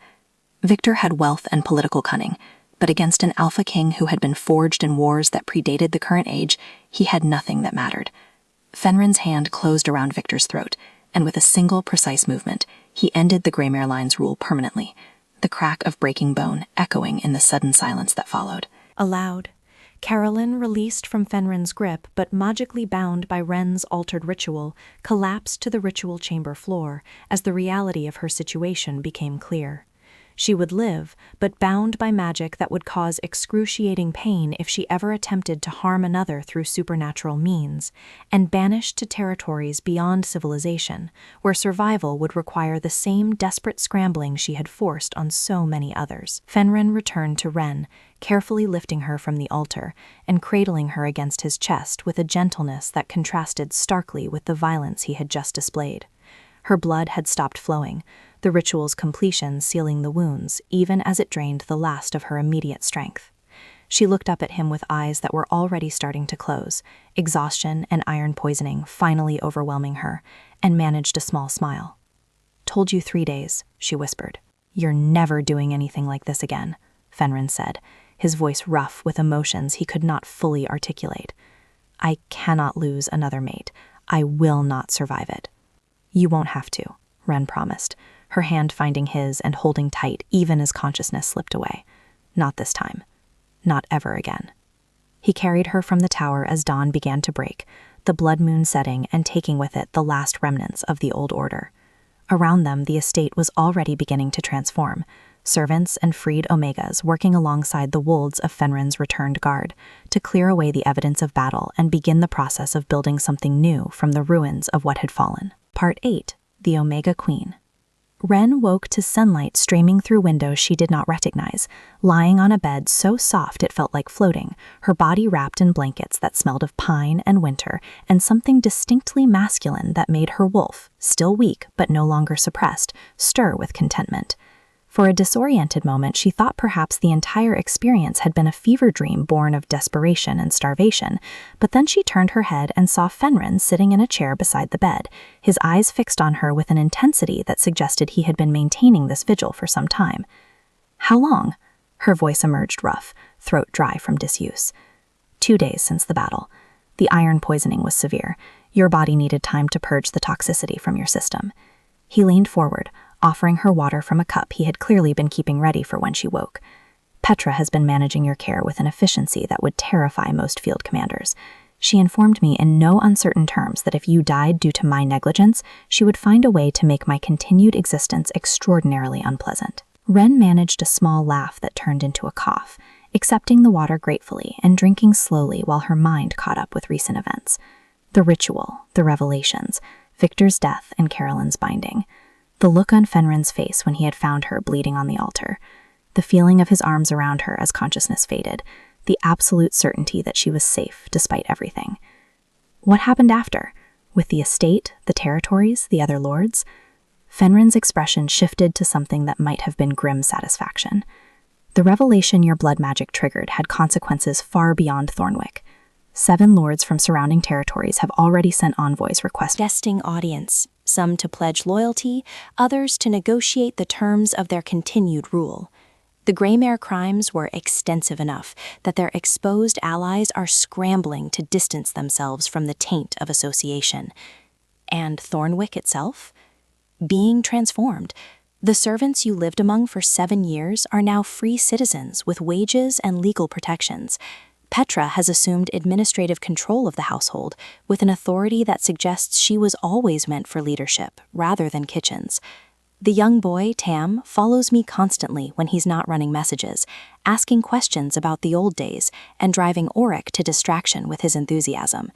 Victor had wealth and political cunning, but against an alpha king who had been forged in wars that predated the current age, he had nothing that mattered. Fenrin's hand closed around Victor's throat, and with a single precise movement, he ended the Greymere line's rule permanently, the crack of breaking bone echoing in the sudden silence that followed. Aloud, Carolyn, released from Fenrin's grip but magically bound by Ren's altered ritual, collapsed to the ritual chamber floor as the reality of her situation became clear. She would live, but bound by magic that would cause excruciating pain if she ever attempted to harm another through supernatural means, and banished to territories beyond civilization, where survival would require the same desperate scrambling she had forced on so many others. Fenrin returned to Ren, carefully lifting her from the altar and cradling her against his chest with a gentleness that contrasted starkly with the violence he had just displayed. Her blood had stopped flowing, the ritual's completion sealing the wounds, even as it drained the last of her immediate strength. She looked up at him with eyes that were already starting to close, exhaustion and iron poisoning finally overwhelming her, and managed a small smile. "Told you 3 days," she whispered. "You're never doing anything like this again," Fenrin said, his voice rough with emotions he could not fully articulate. "I cannot lose another mate. I will not survive it." "You won't have to," Ren promised, her hand finding his and holding tight even as consciousness slipped away. Not this time. Not ever again. He carried her from the tower as dawn began to break, the blood moon setting and taking with it the last remnants of the old order. Around them, the estate was already beginning to transform, servants and freed Omegas working alongside the wolves of Fenrin's returned guard to clear away the evidence of battle and begin the process of building something new from the ruins of what had fallen. Part 8. The Omega Queen. Ren woke to sunlight streaming through windows she did not recognize, lying on a bed so soft it felt like floating, her body wrapped in blankets that smelled of pine and winter and something distinctly masculine that made her wolf, still weak but no longer suppressed, stir with contentment. For a disoriented moment, she thought perhaps the entire experience had been a fever dream born of desperation and starvation, but then she turned her head and saw Fenrin sitting in a chair beside the bed, his eyes fixed on her with an intensity that suggested he had been maintaining this vigil for some time. "How long?" Her voice emerged rough, throat dry from disuse. 2 days since the battle. The iron poisoning was severe. Your body needed time to purge the toxicity from your system. He leaned forward, offering her water from a cup he had clearly been keeping ready for when she woke. "Petra has been managing your care with an efficiency that would terrify most field commanders. She informed me in no uncertain terms that if you died due to my negligence, she would find a way to make my continued existence extraordinarily unpleasant." Ren managed a small laugh that turned into a cough, accepting the water gratefully and drinking slowly while her mind caught up with recent events. The ritual, the revelations, Victor's death and Carolyn's binding. The look on Fenrin's face when he had found her bleeding on the altar. The feeling of his arms around her as consciousness faded. The absolute certainty that she was safe despite everything. What happened after? With the estate, the territories, the other lords? Fenrin's expression shifted to something that might have been grim satisfaction. The revelation your blood magic triggered had consequences far beyond Thornwick. 7 lords from surrounding territories have already sent envoys requesting audience, some to pledge loyalty, others to negotiate the terms of their continued rule. The Greymare crimes were extensive enough that their exposed allies are scrambling to distance themselves from the taint of association. And Thornwick itself? Being transformed. The servants you lived among for 7 years are now free citizens with wages and legal protections. Petra has assumed administrative control of the household with an authority that suggests she was always meant for leadership rather than kitchens. The young boy, Tam, follows me constantly when he's not running messages, asking questions about the old days and driving Auric to distraction with his enthusiasm.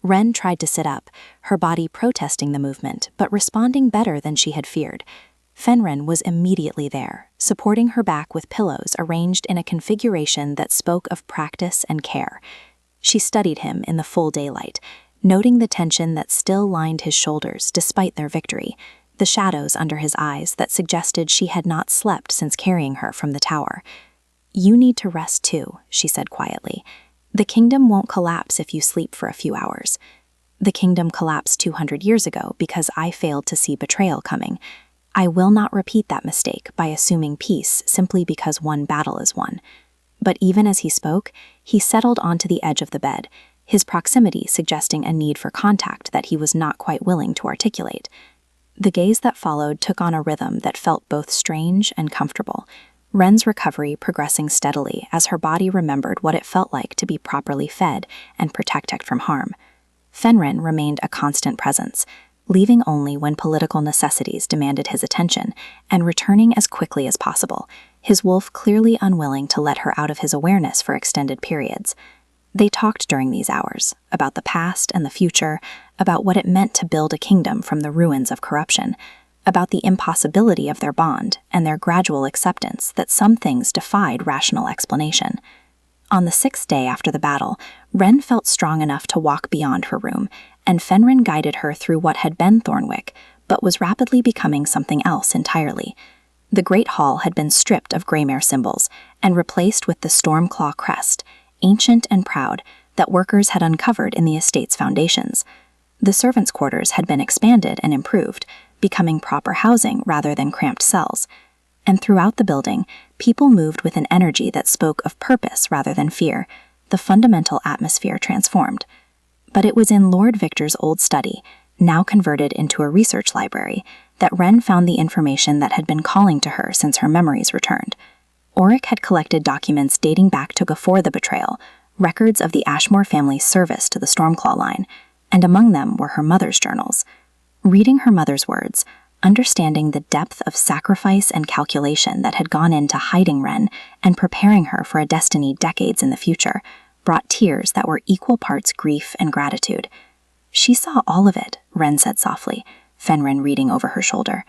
Ren tried to sit up, her body protesting the movement, but responding better than she had feared. Fenrin was immediately there, supporting her back with pillows arranged in a configuration that spoke of practice and care. She studied him in the full daylight, noting the tension that still lined his shoulders despite their victory, the shadows under his eyes that suggested she had not slept since carrying her from the tower. "You need to rest too," she said quietly. "The kingdom won't collapse if you sleep for a few hours. The kingdom collapsed 200 years ago because I failed to see betrayal coming. I will not repeat that mistake by assuming peace simply because one battle is won." But even as he spoke, he settled onto the edge of the bed, his proximity suggesting a need for contact that he was not quite willing to articulate. The gaze that followed took on a rhythm that felt both strange and comfortable, Ren's recovery progressing steadily as her body remembered what it felt like to be properly fed and protected from harm. Fenrin remained a constant presence, leaving only when political necessities demanded his attention, and returning as quickly as possible, his wolf clearly unwilling to let her out of his awareness for extended periods. They talked during these hours, about the past and the future, about what it meant to build a kingdom from the ruins of corruption, about the impossibility of their bond and their gradual acceptance that some things defied rational explanation. On the 6th day after the battle, Ren felt strong enough to walk beyond her room, and Fenrin guided her through what had been Thornwick, but was rapidly becoming something else entirely. The Great Hall had been stripped of Greymare symbols and replaced with the Stormclaw crest, ancient and proud, that workers had uncovered in the estate's foundations. The servants' quarters had been expanded and improved, becoming proper housing rather than cramped cells. And throughout the building, people moved with an energy that spoke of purpose rather than fear, the fundamental atmosphere transformed. But it was in Lord Victor's old study, now converted into a research library, that Wren found the information that had been calling to her since her memories returned. Auric had collected documents dating back to before the betrayal, records of the Ashmore family's service to the Stormclaw line, and among them were her mother's journals. Reading her mother's words, understanding the depth of sacrifice and calculation that had gone into hiding Wren and preparing her for a destiny decades in the future, brought tears that were equal parts grief and gratitude. "She saw all of it," Wren said softly, Fenrin reading over her shoulder.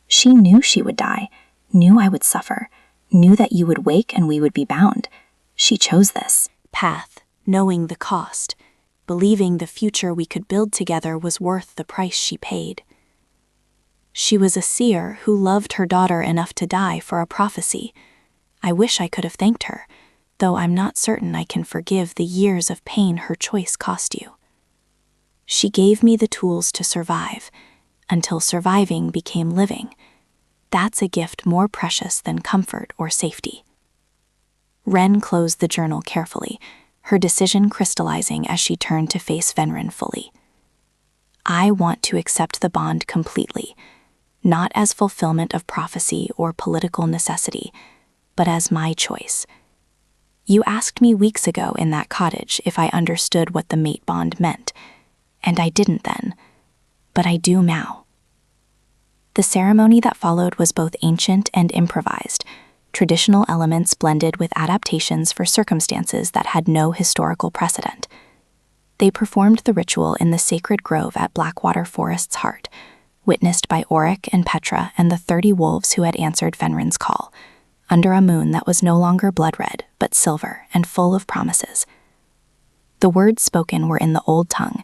"She knew she would die, knew I would suffer, knew that you would wake and we would be bound. She chose this path, knowing the cost, believing the future we could build together was worth the price she paid. She was a seer who loved her daughter enough to die for a prophecy. I wish I could have thanked her, though I'm not certain I can forgive the years of pain her choice cost you. She gave me the tools to survive, until surviving became living. That's a gift more precious than comfort or safety." Wren closed the journal carefully, her decision crystallizing as she turned to face Fenrin fully. "I want to accept the bond completely, not as fulfillment of prophecy or political necessity, but as my choice. You asked me weeks ago in that cottage if I understood what the mate bond meant, and I didn't then, but I do now." The ceremony that followed was both ancient and improvised, traditional elements blended with adaptations for circumstances that had no historical precedent. They performed the ritual in the sacred grove at Blackwater Forest's heart, witnessed by Auric and Petra and the 30 wolves who had answered Fenrin's call, under a moon that was no longer blood-red, but silver and full of promises. The words spoken were in the old tongue,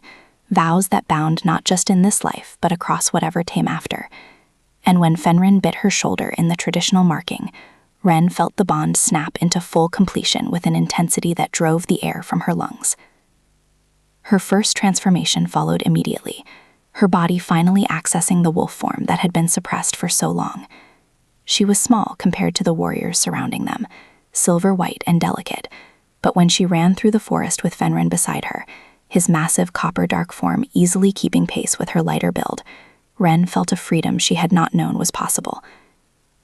vows that bound not just in this life, but across whatever came after. And when Fenrin bit her shoulder in the traditional marking, Wren felt the bond snap into full completion with an intensity that drove the air from her lungs. Her first transformation followed immediately, her body finally accessing the wolf form that had been suppressed for so long. She was small compared to the warriors surrounding them, silver-white and delicate, but when she ran through the forest with Fenrin beside her, his massive copper-dark form easily keeping pace with her lighter build, Wren felt a freedom she had not known was possible.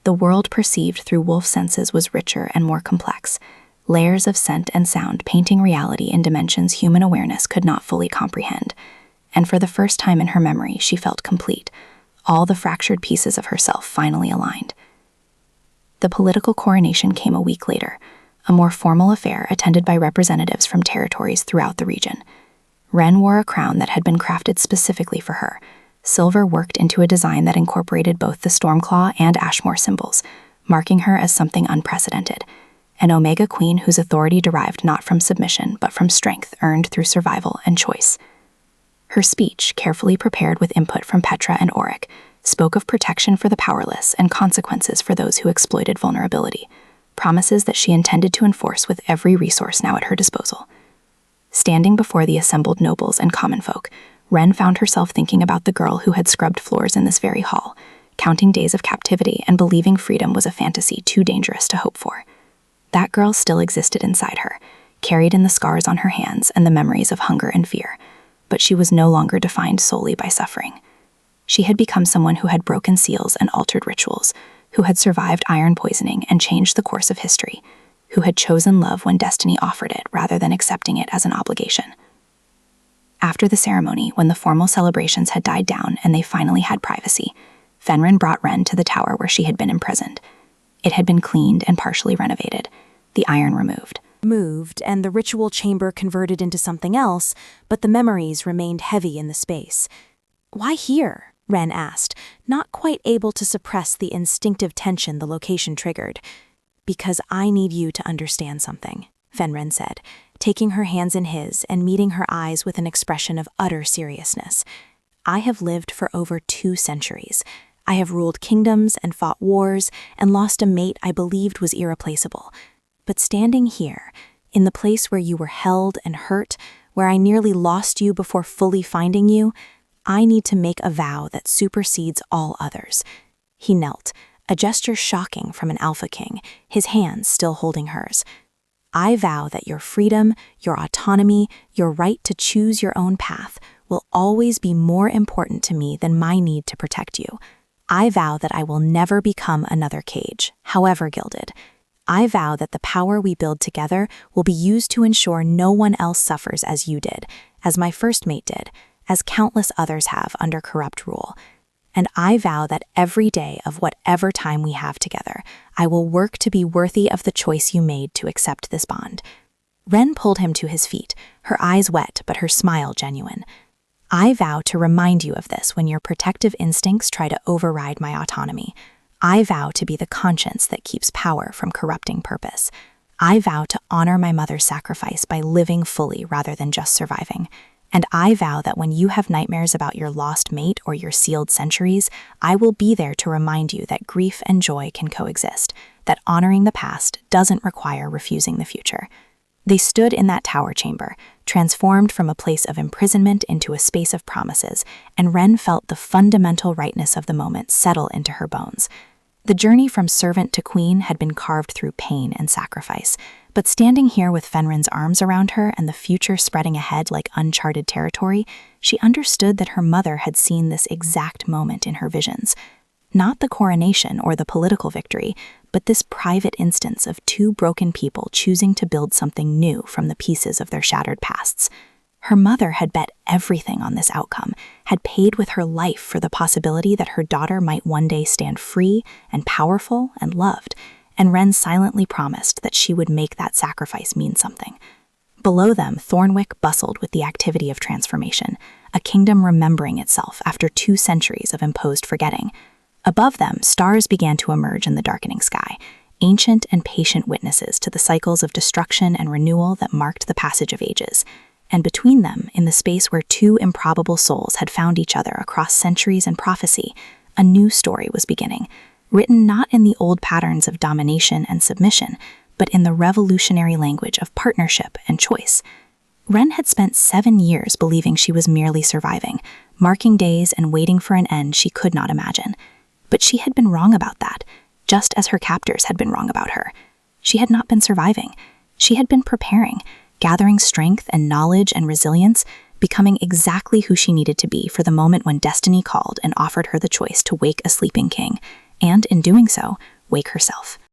The world perceived through wolf senses was richer and more complex, layers of scent and sound painting reality in dimensions human awareness could not fully comprehend. And for the first time in her memory, she felt complete, all the fractured pieces of herself finally aligned. The political coronation came a week later, a more formal affair attended by representatives from territories throughout the region. Wren wore a crown that had been crafted specifically for her, silver worked into a design that incorporated both the Stormclaw and Ashmore symbols, marking her as something unprecedented, an Omega Queen whose authority derived not from submission but from strength earned through survival and choice. Her speech, carefully prepared with input from Petra and Auric, spoke of protection for the powerless and consequences for those who exploited vulnerability, promises that she intended to enforce with every resource now at her disposal. Standing before the assembled nobles and common folk, Wren found herself thinking about the girl who had scrubbed floors in this very hall, counting days of captivity and believing freedom was a fantasy too dangerous to hope for. That girl still existed inside her, carried in the scars on her hands and the memories of hunger and fear, but she was no longer defined solely by suffering. She had become someone who had broken seals and altered rituals, who had survived iron poisoning and changed the course of history, who had chosen love when destiny offered it rather than accepting it as an obligation. After the ceremony, when the formal celebrations had died down and they finally had privacy, Fenrin brought Wren to the tower where she had been imprisoned. It had been cleaned and partially renovated, the iron removed, and the ritual chamber converted into something else, but the memories remained heavy in the space. "Why here?" Wren asked, not quite able to suppress the instinctive tension the location triggered. "Because I need you to understand something," Fenrin said, taking her hands in his and meeting her eyes with an expression of utter seriousness. "I have lived for over 2 centuries. I have ruled kingdoms and fought wars and lost a mate I believed was irreplaceable. But standing here, in the place where you were held and hurt, where I nearly lost you before fully finding you, I need to make a vow that supersedes all others." He knelt, a gesture shocking from an Alpha King, his hands still holding hers. "I vow that your freedom, your autonomy, your right to choose your own path will always be more important to me than my need to protect you. I vow that I will never become another cage, however gilded. I vow that the power we build together will be used to ensure no one else suffers as you did, as my first mate did, as countless others have under corrupt rule. And I vow that every day of whatever time we have together, I will work to be worthy of the choice you made to accept this bond. Ren pulled him to his feet, her eyes wet but her smile genuine. I vow to remind you of this when your protective instincts try to override my autonomy. I vow to be the conscience that keeps power from corrupting purpose. I vow to honor my mother's sacrifice by living fully rather than just surviving. And I vow that when you have nightmares about your lost mate or your sealed centuries, I will be there to remind you that grief and joy can coexist, that honoring the past doesn't require refusing the future. They stood in that tower chamber, transformed from a place of imprisonment into a space of promises, and Ren felt the fundamental rightness of the moment settle into her bones. The journey from servant to queen had been carved through pain and sacrifice, but standing here with Fenrin's arms around her and the future spreading ahead like uncharted territory, she understood that her mother had seen this exact moment in her visions. Not the coronation or the political victory, but this private instance of two broken people choosing to build something new from the pieces of their shattered pasts. Her mother had bet everything on this outcome, had paid with her life for the possibility that her daughter might one day stand free and powerful and loved, and Ren silently promised that she would make that sacrifice mean something. Below them, Thornwick bustled with the activity of transformation, a kingdom remembering itself after 2 centuries of imposed forgetting. Above them, stars began to emerge in the darkening sky, ancient and patient witnesses to the cycles of destruction and renewal that marked the passage of ages. And between them, in the space where 2 improbable souls had found each other across centuries and prophecy, a new story was beginning, written not in the old patterns of domination and submission, but in the revolutionary language of partnership and choice. Ren had spent 7 years believing she was merely surviving, marking days and waiting for an end she could not imagine. But she had been wrong about that, just as her captors had been wrong about her. She had not been surviving. She had been preparing, gathering strength and knowledge and resilience, becoming exactly who she needed to be for the moment when destiny called and offered her the choice to wake a sleeping king, and in doing so, wake herself.